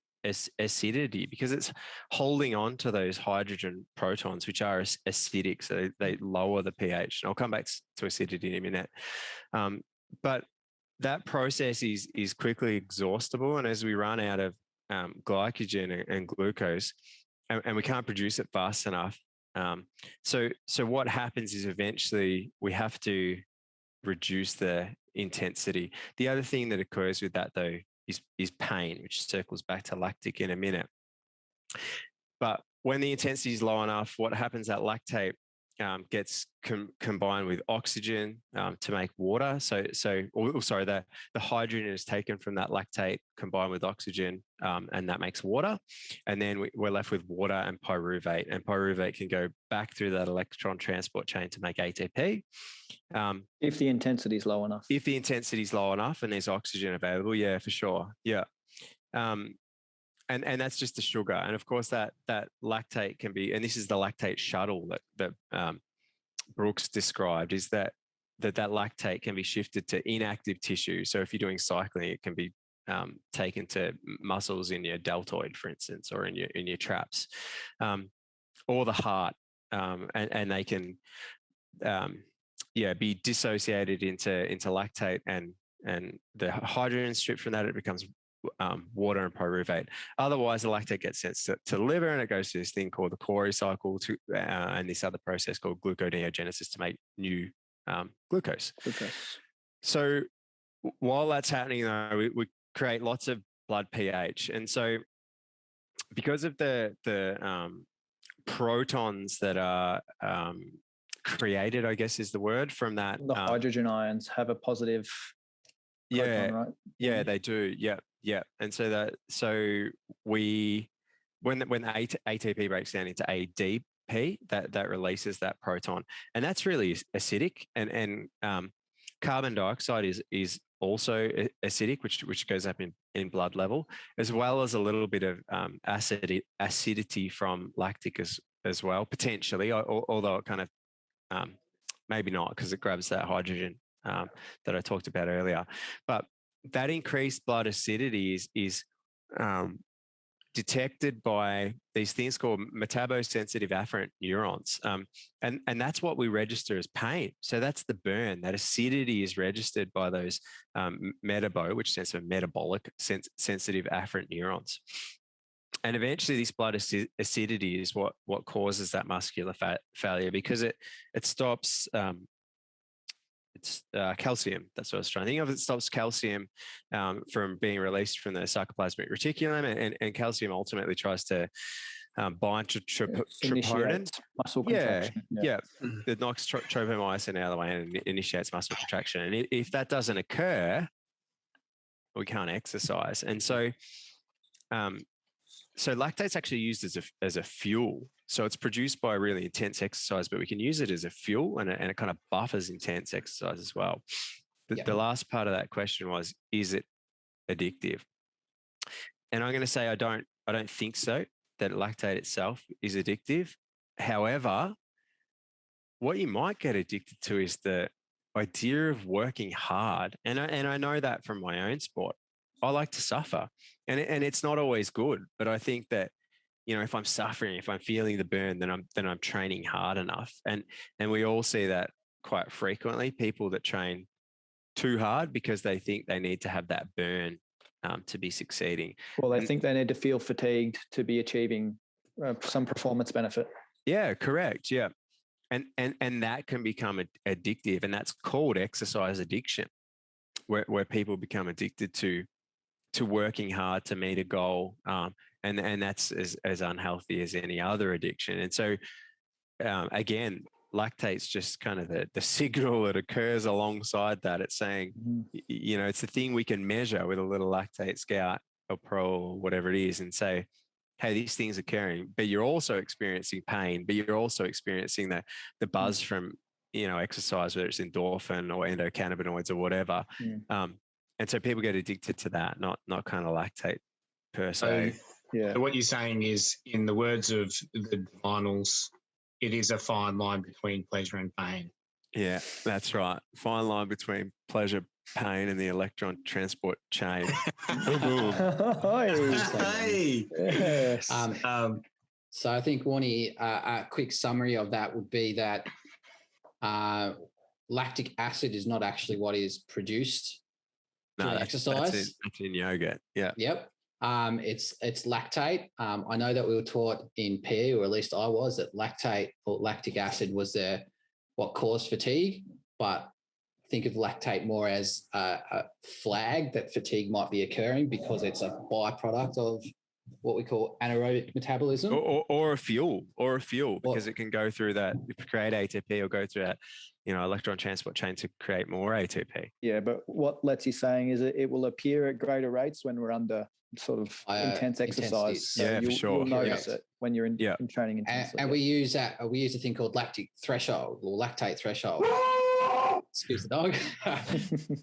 acidity because it's holding on to those hydrogen protons, which are acidic. So they lower the pH. And I'll come back to acidity in a minute. But that process is quickly exhaustible. And as we run out of glycogen and glucose, and we can't produce it fast enough, so what happens is eventually we have to reduce the intensity. The other thing that occurs with that though is pain, which circles back to lactic in a minute. But when the intensity is low enough, what happens, that lactate gets combined with oxygen to make water. The hydrogen is taken from that lactate, combined with oxygen, and that makes water. And then we're left with water and pyruvate can go back through that electron transport chain to make ATP. If the intensity is low enough. If the intensity is low enough and there's oxygen available, yeah, for sure. Yeah. And that's just the sugar. And of course that lactate can be, and this is the lactate shuttle that Brooks described, is that lactate can be shifted to inactive tissue. So if you're doing cycling, it can be taken to muscles in your deltoid, for instance, or in your traps, or the heart, and they can be dissociated into lactate, and the hydrogen stripped from that, it becomes water and pyruvate. Otherwise, the lactate gets sent to the liver, and it goes to this thing called the Cori cycle and this other process called gluconeogenesis to make new glucose. So while that's happening, though, we create lots of blood pH, and so because of the protons that are created, I guess is the word, from that, the hydrogen ions have a positive proton, right? Yeah, they do. Yeah. And so when the ATP breaks down into ADP, that releases that proton, and that's really acidic. And carbon dioxide is also acidic, which goes up in blood level, as well as a little bit of acidity from lactic as well, potentially, although it kind of maybe not, because it grabs that hydrogen that I talked about earlier. But that increased blood acidity is detected by these things called metabosensitive afferent neurons. And that's what we register as pain. So that's the burn. That acidity is registered by those metabo, which stands for metabolic sensitive afferent neurons. And eventually this blood acidity is what causes that muscular failure, because it stops calcium. That's what I was trying to think of. It stops calcium from being released from the sarcoplasmic reticulum, and calcium ultimately tries to bind to troponin. Muscle contraction. Yeah. It knocks tropomyosin out of the way and initiates muscle contraction. And if that doesn't occur, we can't exercise. And so, lactate's actually used as a fuel. So it's produced by really intense exercise, but we can use it as a fuel, and it kind of buffers intense exercise as well. The last part of that question was, is it addictive? And I'm going to say I don't think so, that lactate itself is addictive. However, what you might get addicted to is the idea of working hard. And I know that from my own sport. I like to suffer, and it's not always good, but I think that, if I'm suffering, if I'm feeling the burn, then I'm training hard enough. And we all see that quite frequently, people that train too hard because they think they need to have that burn to be succeeding. Well, they think they need to feel fatigued to be achieving some performance benefit. Yeah, correct. Yeah. And that can become addictive, and that's called exercise addiction, where people become addicted to working hard to meet a goal. And that's as unhealthy as any other addiction. And so, again, lactate's just kind of the signal that occurs alongside that. It's saying, it's the thing we can measure with a little lactate scout or pro or whatever it is, and say, hey, these things are occurring, but you're also experiencing pain, but you're also experiencing the buzz from, exercise, whether it's endorphin or endocannabinoids or whatever. And so people get addicted to that, not kind of lactate per se. So what you're saying is, in the words of the finals, it is a fine line between pleasure and pain. Yeah, that's right. Fine line between pleasure, pain, and the electron transport chain. Hey. Yes. So I think, Warnie, a quick summary of that would be that lactic acid is not actually what is produced during exercise. That's in yogurt. Yeah. Yep. It's lactate. I know that we were taught in PE, or at least I was, that lactate or lactic acid was what caused fatigue, but think of lactate more as a flag that fatigue might be occurring because it's a byproduct of what we call anaerobic metabolism. Or a fuel, because it can go through that, create ATP, or go through that, electron transport chain to create more ATP. Yeah, but what Let's saying is it will appear at greater rates when we're under sort of intense exercise. So for sure. You'll notice it when you're in training intensely. And we use a thing called lactic threshold or lactate threshold. Excuse the dog.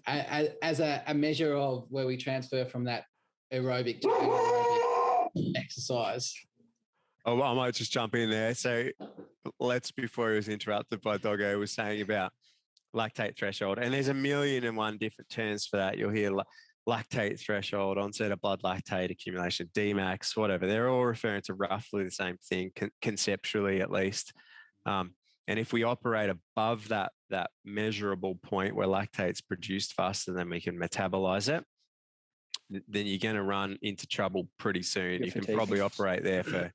as a measure of where we transfer from that aerobic to anaerobic exercise. Oh, well, I might just jump in there. So before he was interrupted by Doggo, was saying about lactate threshold, and there's 1,000,001 different terms for that. You'll hear lactate threshold, onset of blood lactate accumulation, Dmax, whatever. They're all referring to roughly the same thing, conceptually at least. And if we operate above that measurable point where lactate's produced faster than we can metabolize it, then you're going to run into trouble pretty soon. You can probably operate there for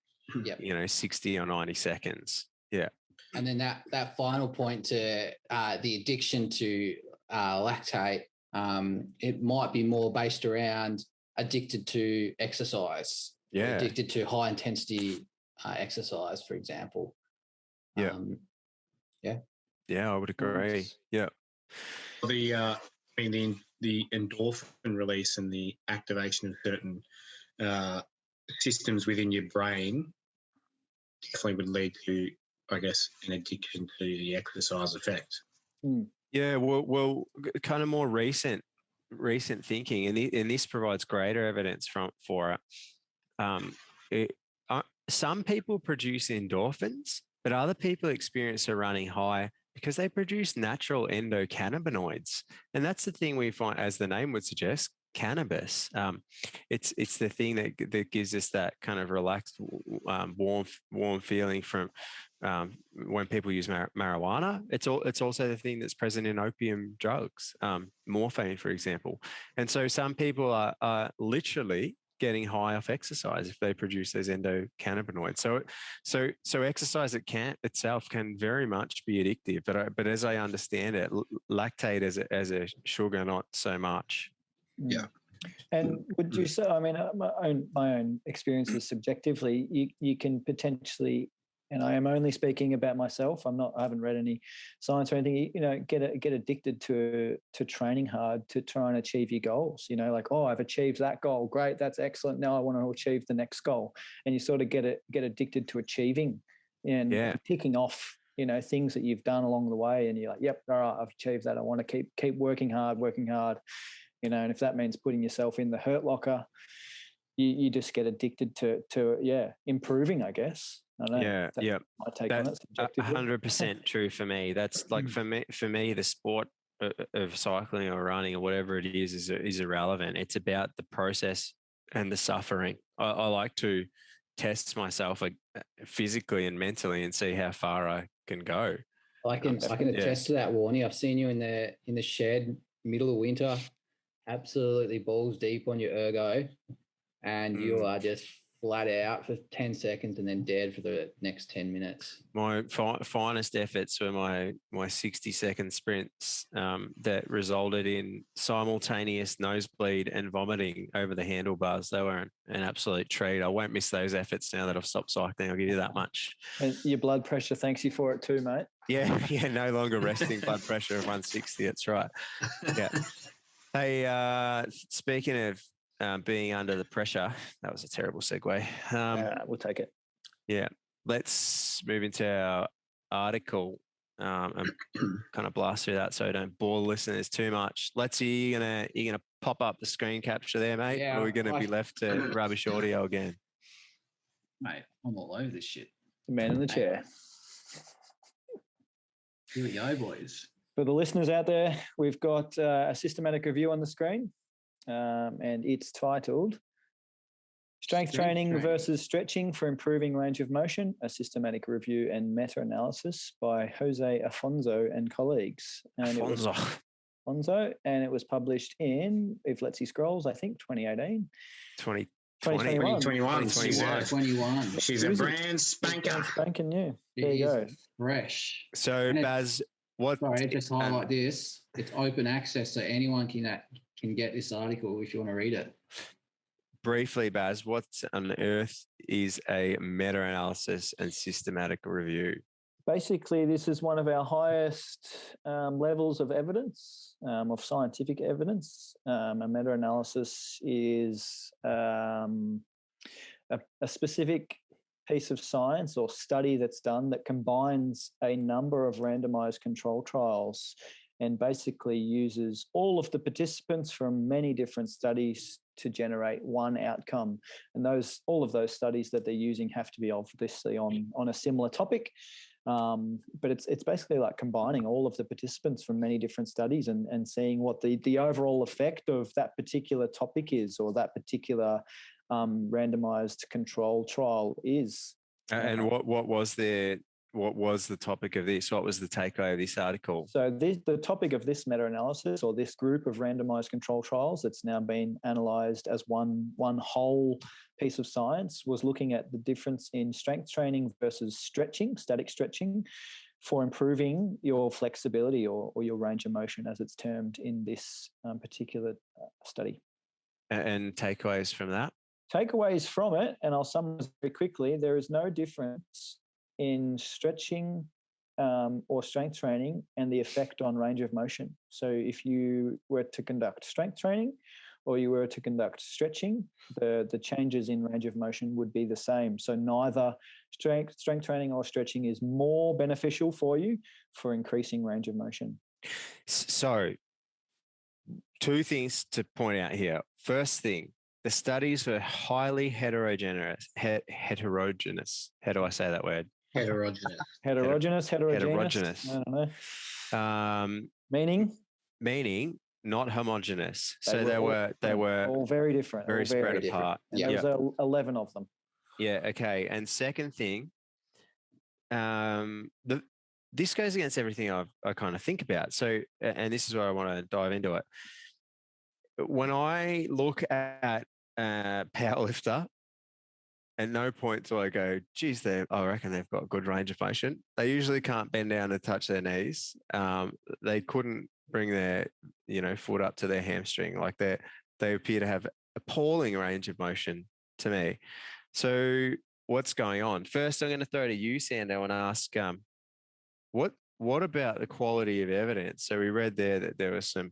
60 or 90 seconds. Yeah. And then that final point to the addiction to lactate, it might be more based around addicted to exercise. Yeah. Addicted to high intensity exercise, for example. Yeah. Yeah, I would agree. Yeah. The endorphin release and the activation of certain systems within your brain definitely would lead to, I guess, an addiction to the exercise effect. Yeah, well, kind of more recent thinking, and this provides greater evidence for it. Some people produce endorphins, but other people experience a running high because they produce natural endocannabinoids. And that's the thing we find, as the name would suggest, cannabis. It's the thing that gives us that kind of relaxed, warm feeling from when people use marijuana. It's also the thing that's present in opium drugs, morphine, for example. And so some people are literally getting high off exercise if they produce those endocannabinoids. So exercise itself can very much be addictive, but as I understand it, lactate as a sugar, not so much. Yeah. And would you say, I mean, my own experiences subjectively, you can potentially, and I am only speaking about myself, I haven't read any science or anything, get addicted to training hard to try and achieve your goals, like, oh, I've achieved that goal. Great. That's excellent. Now I want to achieve the next goal. And you sort of get addicted to achieving and ticking off, things that you've done along the way. And you're like, yep, all right, I've achieved that. I want to keep working hard. And if that means putting yourself in the hurt locker, you just get addicted to improving, I don't know. Yeah. My take on it. 100% true for me. That's like for me, the sport of cycling or running or whatever it is irrelevant. It's about the process and the suffering. I like to test myself physically and mentally and see how far I can go. I can attest to that, Warnie. I've seen you in the shed, middle of winter, absolutely balls deep on your ergo, and you are just flat out for 10 seconds and then dead for the next 10 minutes. My finest efforts were my 60-second sprints that resulted in simultaneous nosebleed and vomiting over the handlebars. They were an absolute treat. I won't miss those efforts now that I've stopped cycling. I'll give you that much. And your blood pressure thanks you for it too, mate. Yeah, no longer resting blood pressure of 160. That's right. Yeah. Hey, speaking of being under the pressure, that was a terrible segue. We'll take it. Yeah, let's move into our article and kind of blast through that so I don't bore listeners too much. Let's see, you're gonna pop up the screen capture there, mate, or are we going to be left to rubbish audio again? Mate, I'm all over this shit. The man in the chair. Here we go, boys. For the listeners out there, we've got a systematic review on the screen, and it's titled Strength Training versus Stretching for Improving Range of Motion, a Systematic Review and Meta-Analysis by Jose Afonso and colleagues. And Afonso, and it was published in, if Let's See Scrolls, I think 2018. 2021. She's a brand spanker. Spanking new. There you go. Fresh. So, Baz, just highlight this. It's open access, so anyone can get this article if you want to read it. Briefly, Baz, what on earth is a meta-analysis and systematic review? Basically, this is one of our highest levels of evidence, of scientific evidence. A meta-analysis is a specific piece of science or study that's done that combines a number of randomized control trials and basically uses all of the participants from many different studies to generate one outcome. And all of those studies that they're using have to be obviously on a similar topic. But it's basically like combining all of the participants from many different studies and seeing what the overall effect of that particular topic is, or that particular randomized control trial is. And what was the topic of this? What was the takeaway of this article? So the topic of this meta-analysis, or this group of randomized control trials that's now been analyzed as one whole piece of science, was looking at the difference in strength training versus stretching, static stretching, for improving your flexibility or your range of motion, as it's termed in this particular study. And takeaways from that? Takeaways from it, and I'll summarize very quickly, there is no difference in stretching or strength training and the effect on range of motion. So if you were to conduct strength training or you were to conduct stretching, the changes in range of motion would be the same. So neither strength training or stretching is more beneficial for you for increasing range of motion. So two things to point out here. First thing, the studies were highly heterogeneous. Heterogeneous. How do I say that word? Heterogeneous. I don't know. Meaning not homogeneous. So they were all very different. Very spread apart. And there was 11 of them. Yeah. Okay. And second thing, this goes against everything I kind of think about. So, and this is where I want to dive into it. When I look at powerlifter. At no point do I go, geez, I reckon they've got good range of motion. They usually can't bend down and touch their knees. They couldn't bring their, foot up to their hamstring. Like they appear to have appalling range of motion to me. So what's going on? First, I'm going to throw to you, Sando, and ask, what about the quality of evidence? So we read there that there was some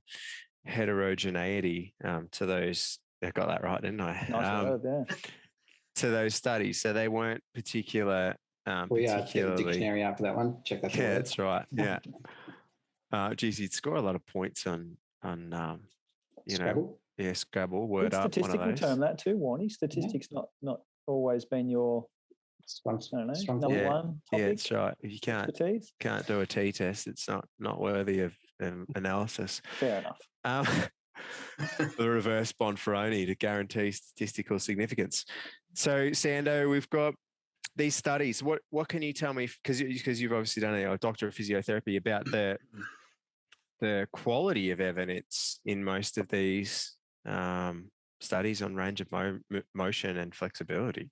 heterogeneity to those. I got that right, didn't I? Nice word, yeah. To those studies. So they weren't We check the dictionary after that one. Check that. Yeah, that's right. Yeah. Geez, you'd score a lot of points on Scrabble? Scrabble, word up. Statistical term that too, Warnie. Statistics not always been your number one topic. Yeah, that's right. If you can't do a T test, it's not worthy of analysis. Fair enough. The reverse Bonferroni to guarantee statistical significance. So, Sando, we've got these studies. What can you tell me? Because you've obviously done a doctor of physiotherapy about the quality of evidence in most of these studies on range of motion and flexibility.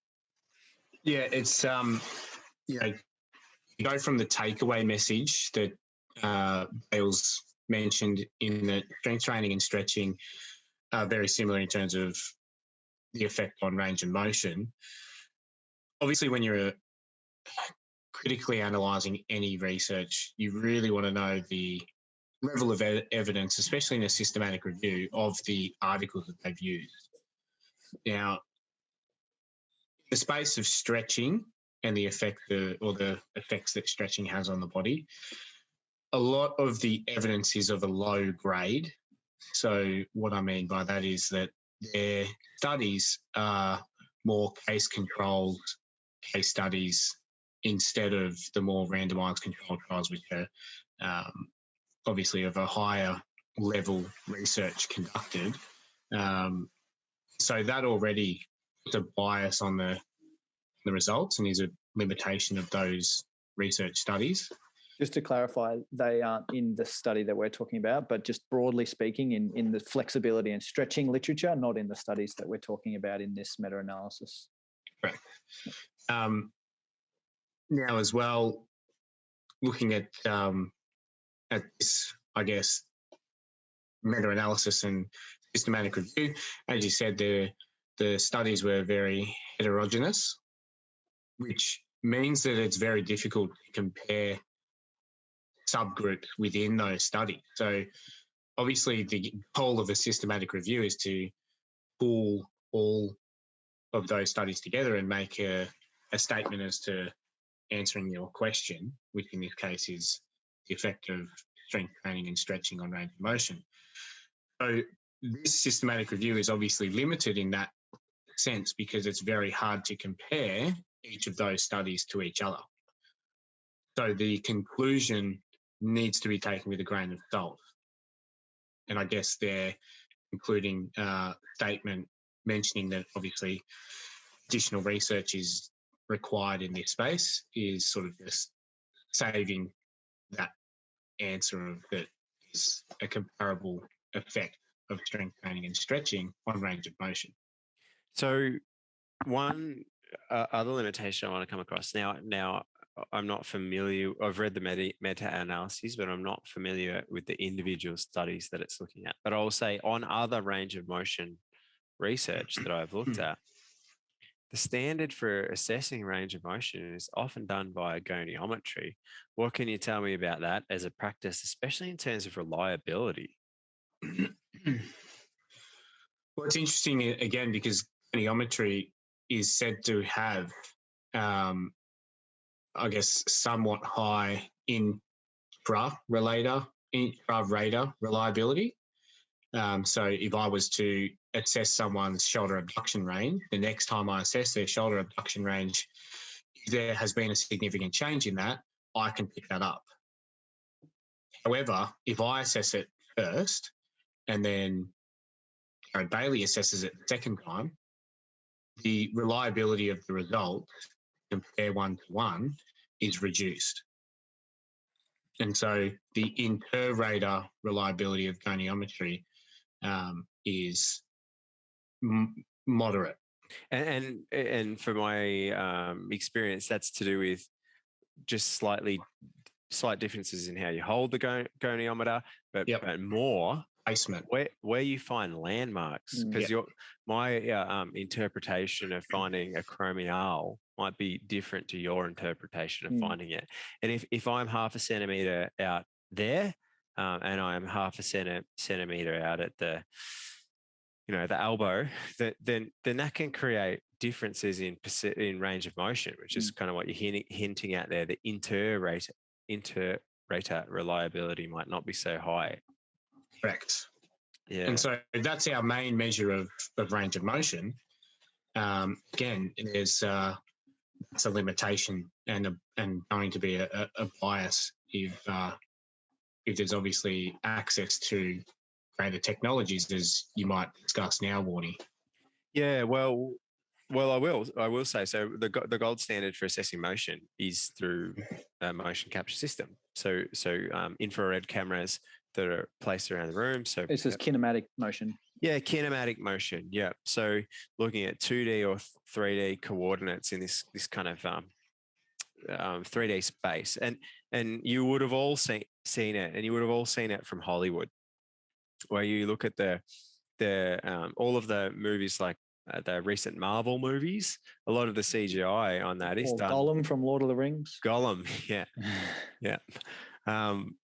Yeah, it's you go from the takeaway message that Bales mentioned in the strength training and stretching are very similar in terms of the effect on range of motion. Obviously, when you're critically analysing any research, you really want to know the level of evidence, especially in a systematic review, of the articles that they've used. Now, the space of stretching and the effects that stretching has on the body, a lot of the evidence is of a low grade. So what I mean by that is that their studies are more case-controlled case studies instead of the more randomised controlled trials, which are obviously of a higher level research conducted. So that already puts a bias on the results and is a limitation of those research studies. Just to clarify, they aren't in the study that we're talking about, but just broadly speaking in the flexibility and stretching literature, not in the studies that we're talking about in this meta-analysis. Correct. Now as well, looking at this, I guess, meta-analysis and systematic review, as you said, the studies were very heterogeneous, which means that it's very difficult to compare subgroups within those studies. So obviously the goal of a systematic review is to pull all of those studies together and make a statement as to answering your question, which in this case is the effect of strength training and stretching on range of motion. So this systematic review is obviously limited in that sense because it's very hard to compare each of those studies to each other. So the conclusion needs to be taken with a grain of salt. And I guess their concluding statement mentioning that obviously additional research is required in this space is sort of just saving that answer of that is a comparable effect of strength training and stretching on range of motion. So one other limitation I want to come across now I'm not familiar. I've read the meta-analyses, but I'm not familiar with the individual studies that it's looking at. But I'll say on other range of motion research that I've looked at, the standard for assessing range of motion is often done by goniometry. What can you tell me about that as a practice, especially in terms of reliability? Well, it's interesting, again, because goniometry is said to have I guess, somewhat high intra-rater reliability. So if I was to assess someone's shoulder abduction range, the next time I assess their shoulder abduction range, if there has been a significant change in that, I can pick that up. However, if I assess it first and then Jared Bailey assesses it the second time, the reliability of the result compare one-to-one is reduced. And so the inter-rater reliability of goniometry is moderate. And for my experience, that's to do with just slight differences in how you hold the goniometer, but more Placement. where you find landmarks, because my interpretation of finding a chromial might be different to your interpretation of finding it. And if I'm half a centimeter out there, and I'm half a centimeter out at the elbow, then that can create differences in range of motion, which is kind of what you're hinting at there. The inter-rater reliability might not be so high. Correct. Yeah. And so that's our main measure of range of motion. Again, there's it's a limitation and going to be a bias if there's obviously access to greater technologies, as you might discuss now, Warnie. Yeah, well, I will say, so the gold standard for assessing motion is through a motion capture system. So infrared cameras that are placed around the room. So this is kinematic motion. Yeah, kinematic motion. Yeah. So looking at 2D or 3D coordinates in this kind of 3D space, and you would have all seen it, and you would have all seen it from Hollywood, where you look at the all of the movies, like the recent Marvel movies. A lot of the CGI on that is done. Gollum from Lord of the Rings. Gollum, yeah, yeah.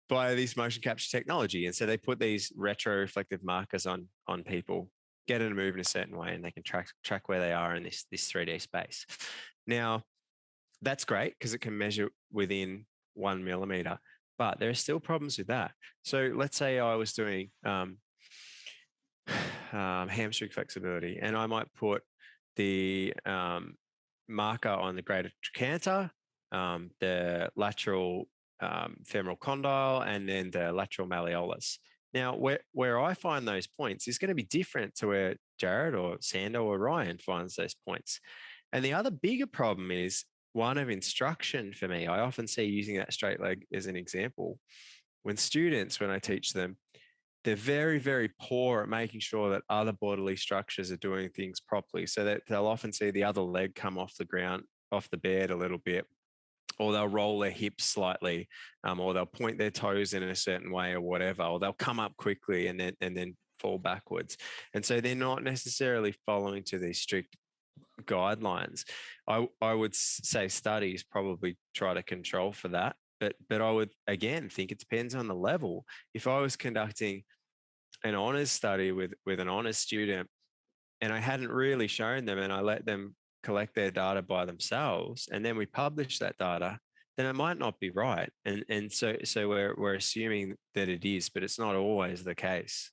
By this motion capture technology, and so they put these retro-reflective markers on people, get them to move in a certain way, and they can track where they are in this 3D space. Now, that's great because it can measure within 1 millimeter, but there are still problems with that. So let's say I was doing hamstring flexibility, and I might put the marker on the greater trochanter, the lateral femoral condyle, and then the lateral malleolus. Now, where I find those points is going to be different to where Jared or Sando or Ryan finds those points. And the other bigger problem is one of instruction for me. I often see using that straight leg as an example. When I teach them, they're very, very poor at making sure that other bodily structures are doing things properly, so that they'll often see the other leg come off the ground, off the bed a little bit, or they'll roll their hips slightly, or they'll point their toes in a certain way or whatever, or they'll come up quickly and then fall backwards. And so they're not necessarily following to these strict guidelines. I would say studies probably try to control for that. But I would, again, think it depends on the level. If I was conducting an honours study with an honours student and I hadn't really shown them and I let them collect their data by themselves and then we publish that data, then it might not be right. And so we're assuming that it is, but it's not always the case.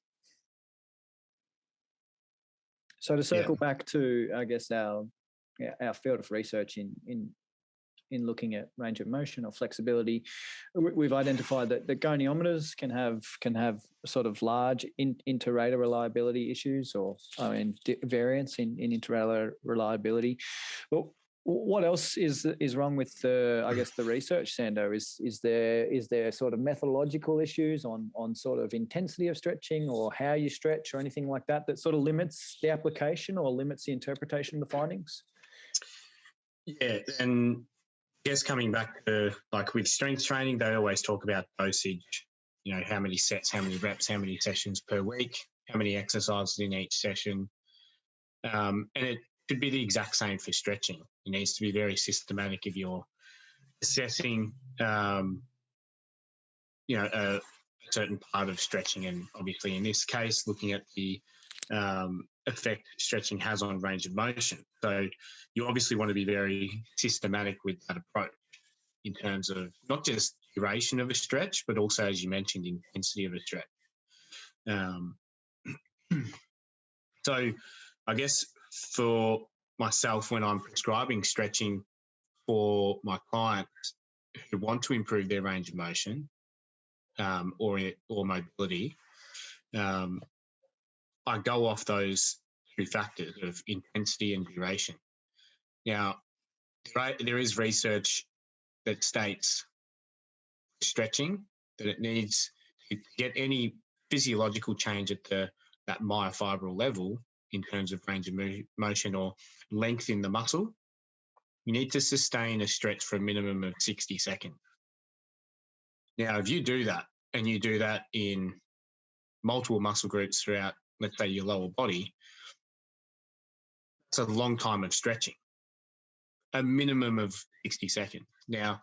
So to circle back to, I guess, our field of research in looking at range of motion or flexibility, we've identified that the goniometers can have sort of large inter-rater reliability issues, or variance in inter-rater reliability. Well, what else is wrong with the research, Sando? Is there sort of methodological issues on sort of intensity of stretching or how you stretch or anything like that sort of limits the application or limits the interpretation of the findings? Yeah, and I guess coming back to, like, with strength training, they always talk about dosage, how many sets, how many reps, how many sessions per week, how many exercises in each session. And it should be the exact same for stretching. It needs to be very systematic if you're assessing, a certain part of stretching. And obviously in this case, looking at the effect stretching has on range of motion. So you obviously want to be very systematic with that approach in terms of not just duration of a stretch, but also, as you mentioned, intensity of a stretch. So I guess for myself, when I'm prescribing stretching for my clients who want to improve their range of motion or mobility, I go off those two factors of intensity and duration. Now, there is research that states stretching that it needs to get any physiological change at that myofibril level, in terms of range of motion or length in the muscle, you need to sustain a stretch for a minimum of 60 seconds. Now, if you do that and you do that in multiple muscle groups throughout, let's say, your lower body, it's a long time of stretching, a minimum of 60 seconds. Now,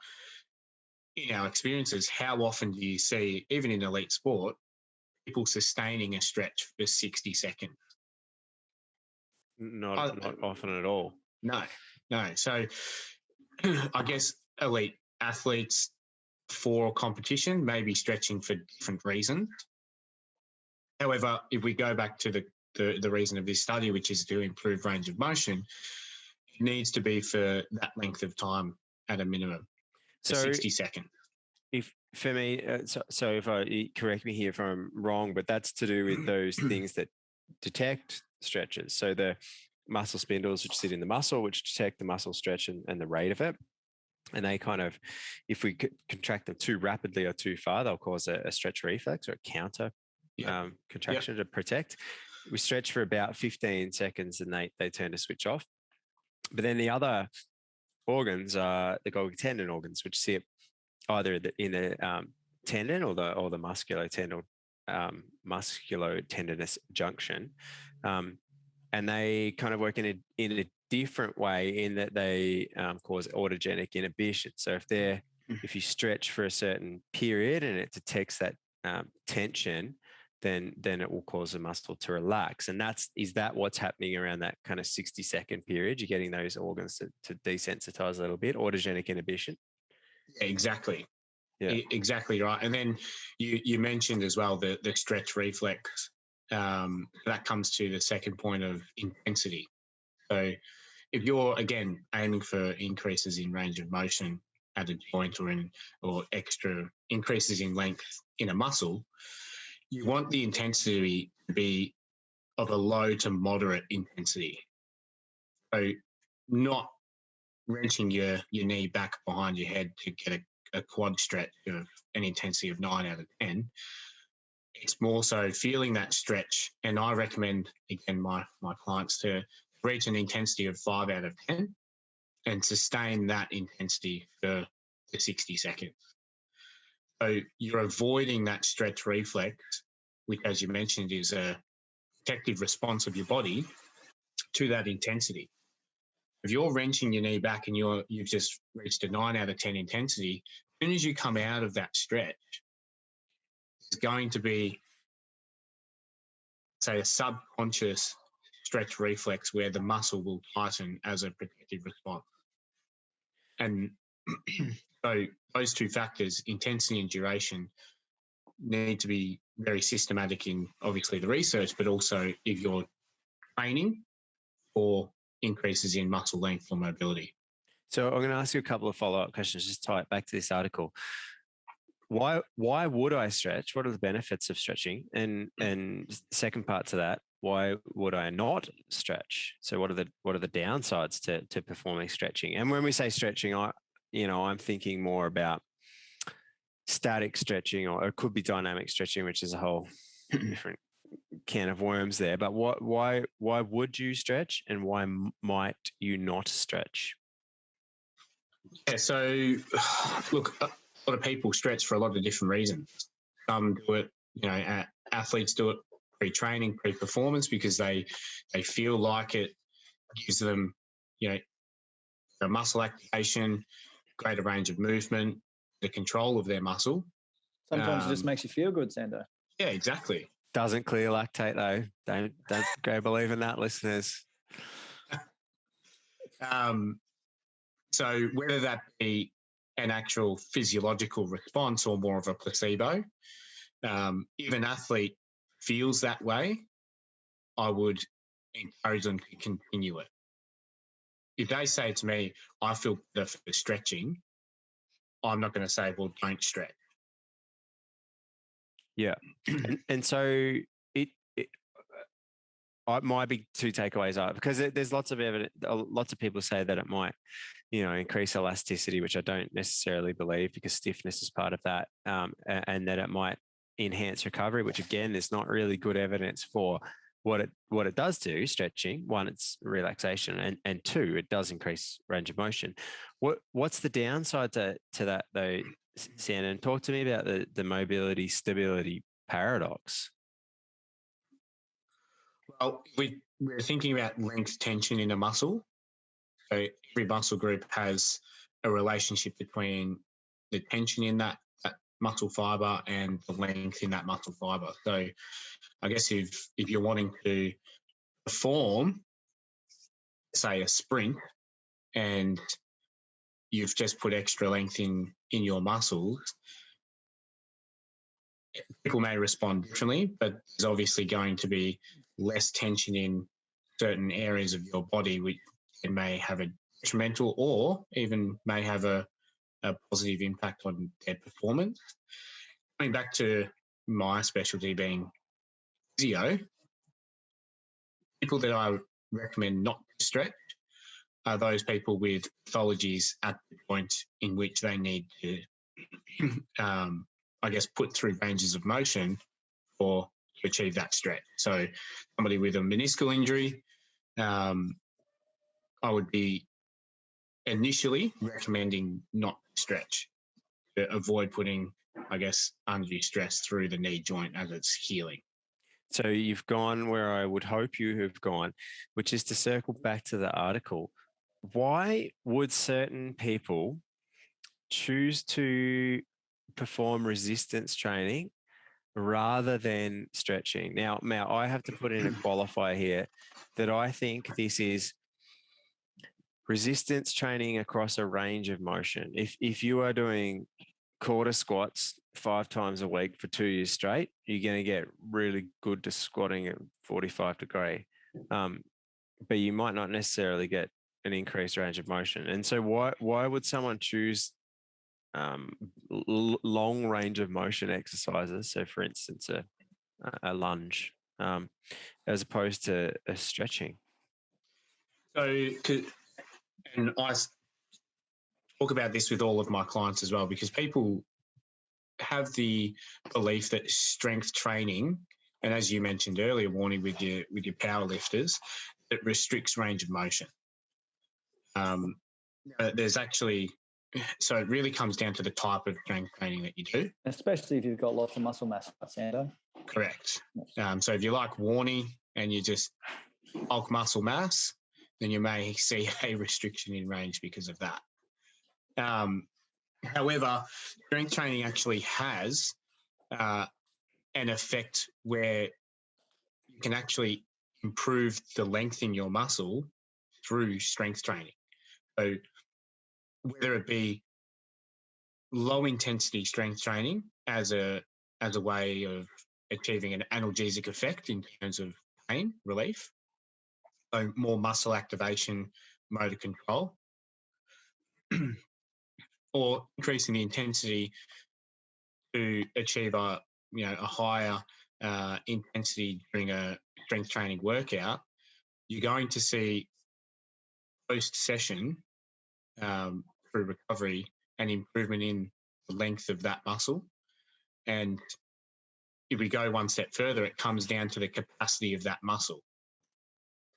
in our experiences, how often do you see, even in elite sport, people sustaining a stretch for 60 seconds? Not often at all. No. So I guess elite athletes for competition may be stretching for different reasons. However, if we go back to the reason of this study, which is to improve range of motion, it needs to be for that length of time at a minimum, so 60 seconds. If for me, so if correct me here if I'm wrong, but that's to do with those things that detect stretches. So the muscle spindles which sit in the muscle, which detect the muscle stretch and the rate of it. And they kind of, if we contract them too rapidly or too far, they'll cause a stretch reflex or a counter contraction to protect. We stretch for about 15 seconds and they turn to switch off. But then the other organs are the Golgi tendon organs, which sit either in the tendon or the musculotendinous junction. And they kind of work in a different way in that they cause autogenic inhibition. So if you stretch for a certain period and it detects that tension, then it will cause the muscle to relax. And is that what's happening around that kind of 60-second period? You're getting those organs to desensitize a little bit, autogenic inhibition. Yeah, exactly. Yeah, exactly right. And then you mentioned as well the stretch reflex. That comes to the second point of intensity. So if you're, again, aiming for increases in range of motion at a joint or extra increases in length in a muscle, you want the intensity to be of a low to moderate intensity. So not wrenching your knee back behind your head to get a quad stretch of an intensity of 9 out of 10. It's more so feeling that stretch. And I recommend, again, my clients to reach an intensity of 5 out of 10 and sustain that intensity for the 60 seconds. So you're avoiding that stretch reflex, which, as you mentioned, is a protective response of your body to that intensity. If you're wrenching your knee back and you've just reached a 9 out of 10 intensity, as soon as you come out of that stretch, it's going to be, say, a subconscious stretch reflex where the muscle will tighten as a protective response. And so those two factors, intensity and duration, need to be very systematic in, obviously, the research, but also if you're training for increases in muscle length or mobility. So I'm going to ask you a couple of follow-up questions, just tie it back to this article. Why would I stretch? What are the benefits of stretching? And second part to that, why would I not stretch? So what are the downsides to performing stretching? And when we say stretching, I'm thinking more about static stretching, or it could be dynamic stretching, which is a whole different can of worms there. But why would you stretch, and why might you not stretch? Yeah, so look, a lot of people stretch for a lot of different reasons. Some do it, athletes do it pre-training, pre-performance, because they feel like it gives them, a muscle activation, greater range of movement, the control of their muscle. Sometimes it just makes you feel good, Sando. Yeah, exactly. Doesn't clear lactate though. Don't go believe in that, listeners. So whether that be an actual physiological response or more of a placebo, if an athlete feels that way, I would encourage them to continue it. If they say to me, I feel better for stretching, I'm not going to say, well, don't stretch. Yeah. and so it might be two takeaways are, because there's lots of evidence, lots of people say that it might, increase elasticity, which I don't necessarily believe, because stiffness is part of that, and that it might enhance recovery, which again, there's not really good evidence for. what it does do, stretching, one, it's relaxation, and two, it does increase range of motion. What's the downside to that though, Shannon? Talk to me about the mobility stability paradox. Well, we're thinking about length tension in a muscle. So every muscle group has a relationship between the tension in that muscle fiber and the length in that muscle fiber. So I guess if you're wanting to perform, say, a sprint, and you've just put extra length in your muscles, people may respond differently, but there's obviously going to be less tension in certain areas of your body, which it may have a detrimental or even may have a positive impact on their performance. Coming back to my specialty being physio, people that I recommend not to stretch are those people with pathologies at the point in which they need to, I guess, put through ranges of motion or to achieve that stretch. So somebody with a meniscal injury, I would be initially recommending not to stretch to avoid putting, I guess, undue stress through the knee joint as it's healing. So you've gone where I would hope you have gone, which is to circle back to the article. Why would certain people choose to perform resistance training rather than stretching? Now, I have to put in a qualifier here that I think this is resistance training across a range of motion. If you are doing quarter squats 5 times a week for 2 years straight, you're going to get really good to squatting at 45 degree. But you might not necessarily get an increased range of motion. And so why would someone choose long range of motion exercises? So for instance, a lunge, as opposed to a stretching. So, and I talk about this with all of my clients as well, because people have the belief that strength training, and as you mentioned earlier, Warnie, with your power lifters, it restricts range of motion. There's actually, so it really comes down to the type of strength training that you do. Especially if you've got lots of muscle mass, Sando. Correct. So if you like Warnie and you just bulk muscle mass, then you may see a restriction in range because of that. However, strength training actually has an effect where you can actually improve the length in your muscle through strength training. So whether it be low intensity strength training as a way of achieving an analgesic effect in terms of pain relief, so more muscle activation, motor control, or increasing the intensity to achieve a higher intensity during a strength training workout, you're going to see post-session through recovery an improvement in the length of that muscle. And if we go one step further, it comes down to the capacity of that muscle.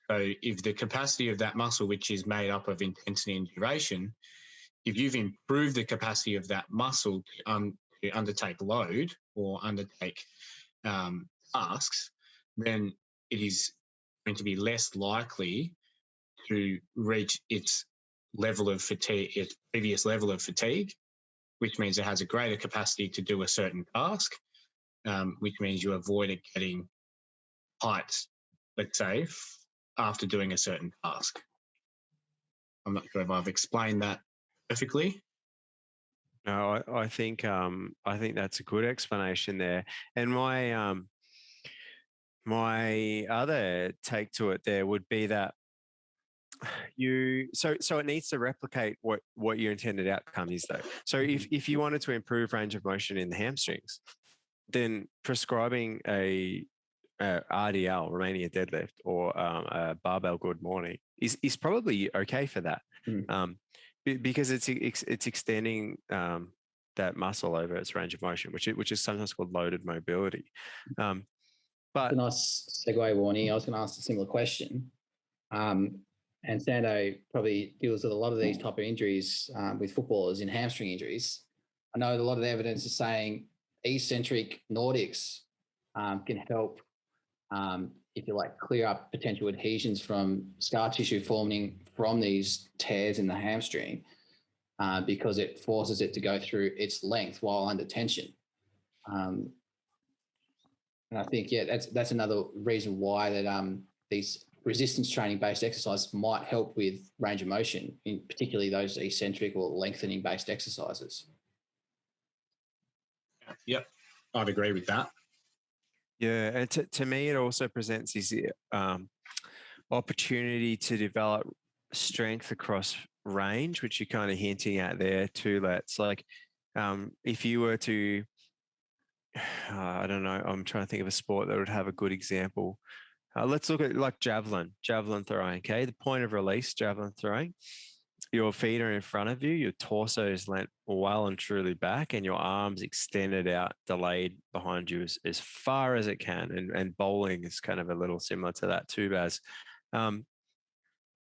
So if the capacity of that muscle, which is made up of intensity and duration, if you've improved the capacity of that muscle to undertake load or undertake tasks, then it is going to be less likely to reach its level of fatigue, its previous level of fatigue, which means it has a greater capacity to do a certain task, which means you avoid it getting heights, let's say, after doing a certain task. I'm not sure if I've explained that perfectly. No, I think that's a good explanation there. And my other take to it there would be that so it needs to replicate what your intended outcome is, though. So if you wanted to improve range of motion in the hamstrings, then prescribing a RDL, Romania deadlift, or a barbell good morning is probably okay for that, because it's extending that muscle over its range of motion, which is sometimes called loaded mobility. But a nice segue, Warnie. I was going to ask a similar question. And Sando probably deals with a lot of these type of injuries with footballers in hamstring injuries. I know a lot of the evidence is saying eccentric Nordics can help, if you like, clear up potential adhesions from scar tissue forming from these tears in the hamstring because it forces it to go through its length while under tension. And I think, that's another reason why that these resistance training based exercises might help with range of motion, in particularly those eccentric or lengthening based exercises. Yep, I'd agree with that. Yeah, and to me, it also presents this opportunity to develop strength across range, which you're kind of hinting at there too. Let's like, if you were to, I don't know, I'm trying to think of a sport that would have a good example. Let's look at like javelin throwing. Okay, the point of release, javelin throwing. Your feet are in front of you, your torso is leant well and truly back, and your arms extended out, delayed behind you as far as it can. And bowling is kind of a little similar to that too, Baz.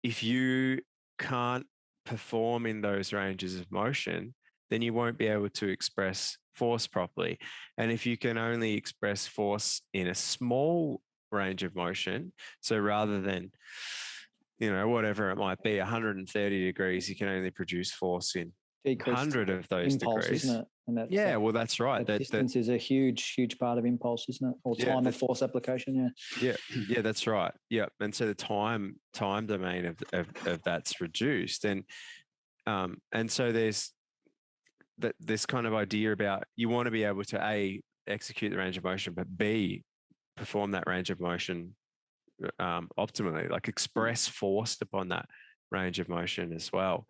If you can't perform in those ranges of motion, then you won't be able to express force properly. And if you can only express force in a small range of motion, so rather than, whatever it might be, 130 degrees, you can only produce force in 100 of those impulse, degrees. Isn't it? And that's, well, that's right. That distance is a huge part of impulse, isn't it? Or time of force application. Yeah, that's right. Yeah, and so the time domain of that's reduced, and so there's this kind of idea about you want to be able to A, execute the range of motion, but B, perform that range of motion optimally, like express force upon that range of motion as well,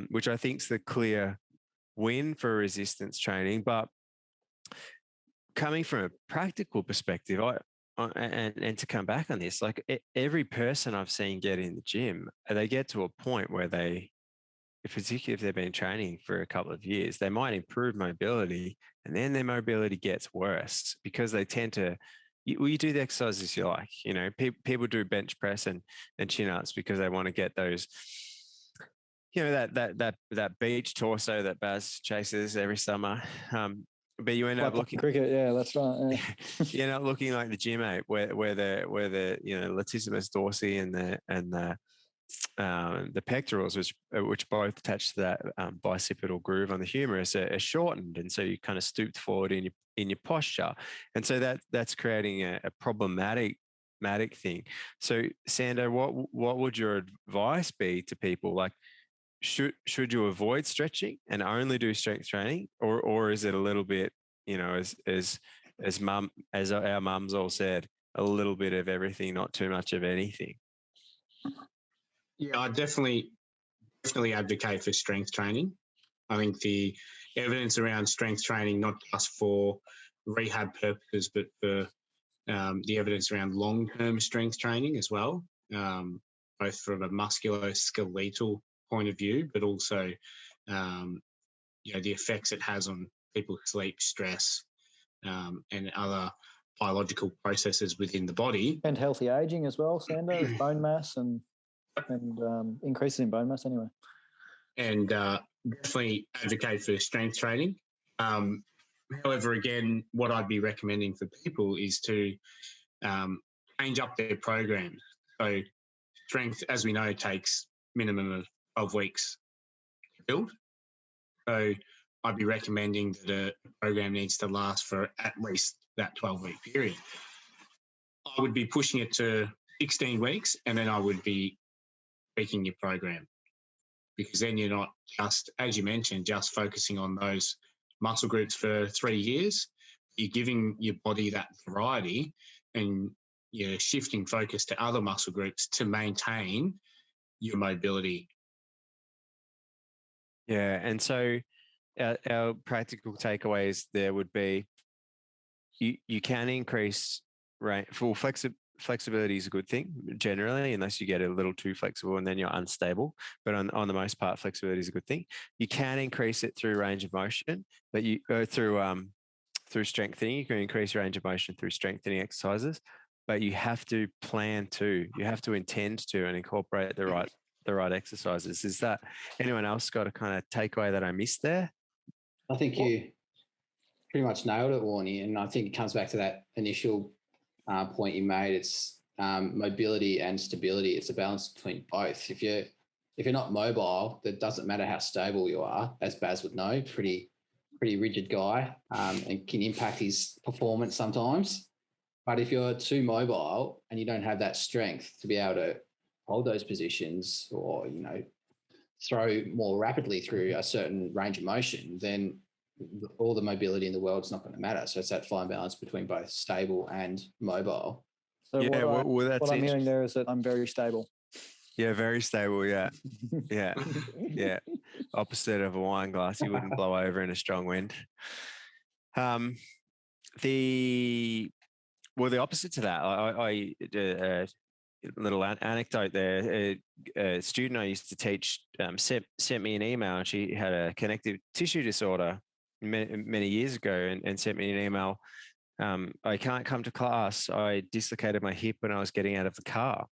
which I think is the clear win for resistance training. But coming from a practical perspective, and to come back on this, like every person I've seen get in the gym, they get to a point where they, particularly if they've been training for a couple of years, they might improve mobility, and then their mobility gets worse because they tend to, you do the exercises you like. People do bench press and chin ups because they want to get those, that beach torso that Baz chases every summer. But you end up looking cricket, that's right. Yeah. You end up looking like the gym ape, where the latissimus dorsi and the pectorals, which both attach to that bicipital groove on the humerus, are shortened, and so you kind of stooped forward in your posture, and so that's creating a problematic thing. So, Sando, what would your advice be to people? Like, should you avoid stretching and only do strength training, or is it a little bit, as our mums all said, a little bit of everything, not too much of anything? Yeah, I definitely advocate for strength training. I think the evidence around strength training, not just for rehab purposes, but for the evidence around long-term strength training as well, both from a musculoskeletal point of view, but also, the effects it has on people's sleep, stress, and other biological processes within the body. And healthy aging as well, Sando, with bone mass and increases in bone mass anyway. And definitely advocate for strength training. However, again, what I'd be recommending for people is to change up their programs. So strength, as we know, takes minimum of 12 weeks to build. So I'd be recommending that a program needs to last for at least that 12-week period. I would be pushing it to 16 weeks, and then I would be tweaking your program, because then you're not just, as you mentioned, just focusing on those muscle groups for 3 years. You're giving your body that variety, and you're shifting focus to other muscle groups to maintain your mobility. Yeah, and so our practical takeaways there would be you can increase range. Full flexibility is a good thing generally, unless you get a little too flexible and then you're unstable. But on the most part, flexibility is a good thing. You can increase it through range of motion, but you go through through strengthening. You can increase range of motion through strengthening exercises, but you have to plan to, you have to intend to, and incorporate the right exercises. Is that anyone else got a kind of takeaway that I missed there? I think you pretty much nailed it, Warnie. And I think it comes back to that initial point you made. It's mobility and stability. It's a balance between both. If you're not mobile, that doesn't matter how stable you are, as Baz would know, pretty rigid guy, and can impact his performance sometimes. But if you're too mobile and you don't have that strength to be able to hold those positions, or throw more rapidly through a certain range of motion, then all the mobility in the world is not going to matter. So it's that fine balance between both stable and mobile. So yeah, what I'm hearing there is that I'm very stable. Yeah, very stable. Yeah. Yeah. Opposite of a wine glass, you wouldn't blow over in a strong wind. The opposite to that, I little anecdote there. A student I used to teach sent me an email, and she had a connective tissue disorder many years ago, and sent me an email. I can't come to class. I dislocated my hip when I was getting out of the car.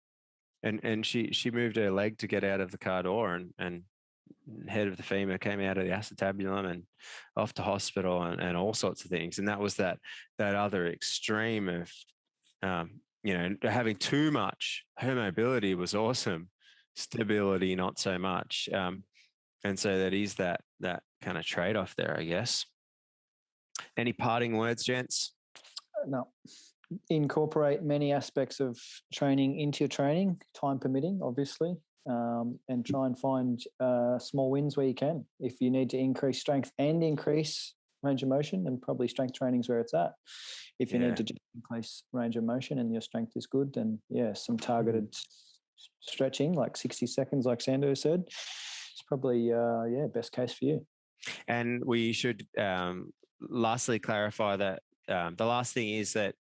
And she moved her leg to get out of the car door, and head of the femur came out of the acetabulum and off to hospital, and all sorts of things. And that was that other extreme of, having too much. Her mobility was awesome, stability not so much. And so that is that kind of trade-off there, I guess. Any parting words, gents? No. Incorporate many aspects of training into your training, time permitting, obviously, and try and find small wins where you can. If you need to increase strength and increase range of motion, then probably strength training is where it's at. If you need to just increase range of motion and your strength is good, then some targeted stretching, like 60 seconds, like Sando said, it's probably best case for you. And we should lastly clarify that the last thing is that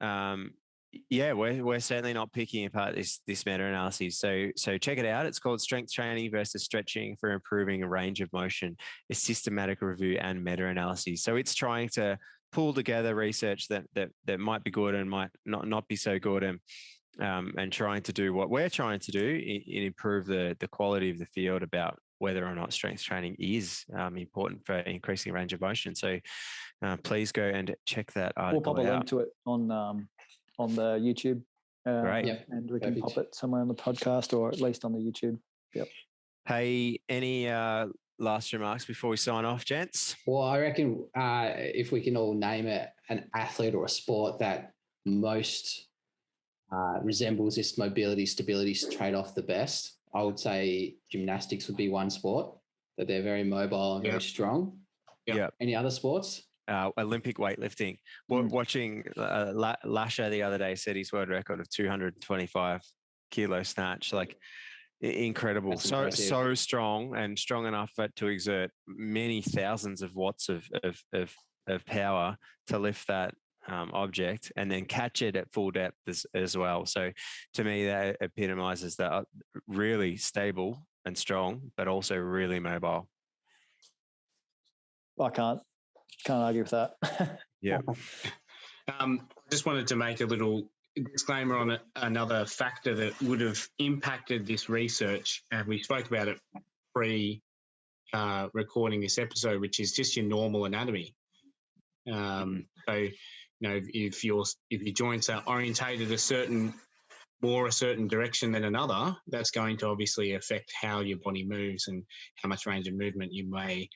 we're certainly not picking apart this meta-analysis. So check it out. It's called Strength Training versus Stretching for Improving a Range of Motion, a Systematic Review and Meta-Analysis. So it's trying to pull together research that might be good and might not be so good, and trying to do what we're trying to do in improve the quality of the field about whether or not strength training is important for increasing range of motion. So please go and check that article out. We'll pop a link to it on the YouTube. Great. And we can pop it somewhere on the podcast, or at least on the YouTube. Yep. Hey, any last remarks before we sign off, gents? Well, I reckon if we can all name an athlete or a sport that most resembles this mobility stability trade-off the best, I would say gymnastics would be one sport, that they're very mobile and very strong. Yeah. Any other sports? Olympic weightlifting. Watching Lasher the other day set his world record of 225 kilo snatch. Like, incredible. So strong, and strong enough to exert many thousands of watts of power to lift that object and then catch it at full depth as well. So to me, that epitomizes that really stable and strong, but also really mobile. I can't argue with that. Yeah. Just wanted to make a little disclaimer on another factor that would have impacted this research, and we spoke about it recording this episode, which is just your normal anatomy. So, if your joints are orientated a certain direction than another, that's going to obviously affect how your body moves and how much range of movement you may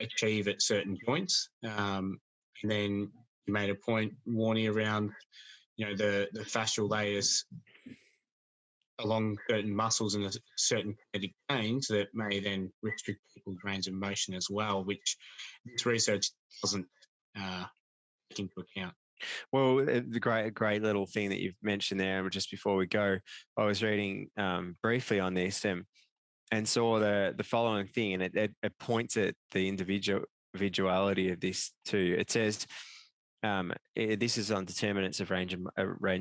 achieve at certain joints. And then you made a point, Warnie, around the fascial layers along certain muscles and certain kinetic chains that may then restrict people's range of motion as well, which this research doesn't take into account. Well, the great little thing that you've mentioned there, just before we go, I was reading briefly on this and saw the following thing, and it points at the individuality of this too. It says, this is on determinants of range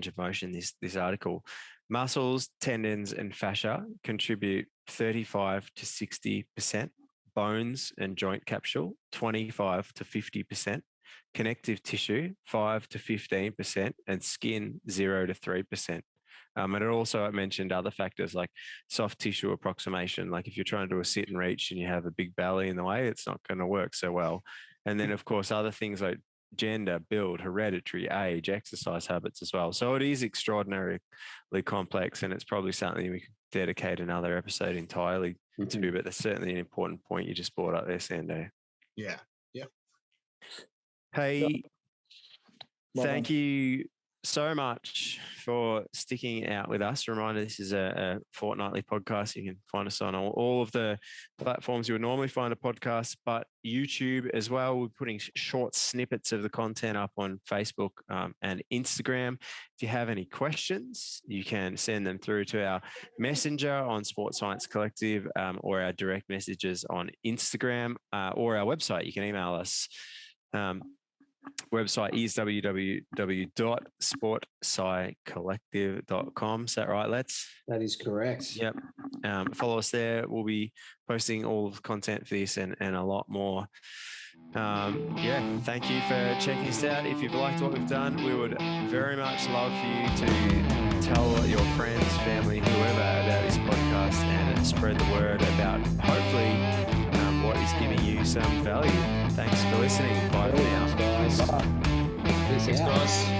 of motion, this article. Muscles, tendons, and fascia contribute 35 to 60%. Bones and joint capsule, 25 to 50%. connective tissue 5 to 15%, and skin 0 to 3%. And it also mentioned other factors like soft tissue approximation. Like if you're trying to do a sit and reach and you have a big belly in the way, it's not going to work so well. And then, of course, other things like gender, build, hereditary, age, exercise habits as well. So it is extraordinarily complex, and it's probably something we could dedicate another episode entirely to, but that's certainly an important point you just brought up there, Sando. Yeah. Yeah. Hey, thank you so much for sticking out with us. Reminder, this is a fortnightly podcast. You can find us on all of the platforms you would normally find a podcast, but YouTube as well. We're putting short snippets of the content up on Facebook and Instagram. If you have any questions, you can send them through to our messenger on Sports Science Collective, or our direct messages on Instagram, or our website. You can email us. Website is www.sportscicollective.com. Is that right, Let's? That is correct. Yep. Follow us there. We'll be posting all of the content for this and a lot more. Thank you for checking us out. If you've liked what we've done, we would very much love for you to tell your friends, family, whoever about this podcast and spread the word about hopefully what is giving you some value. Thanks for listening. Bye for now. Guys. Peace out. Thanks, guys.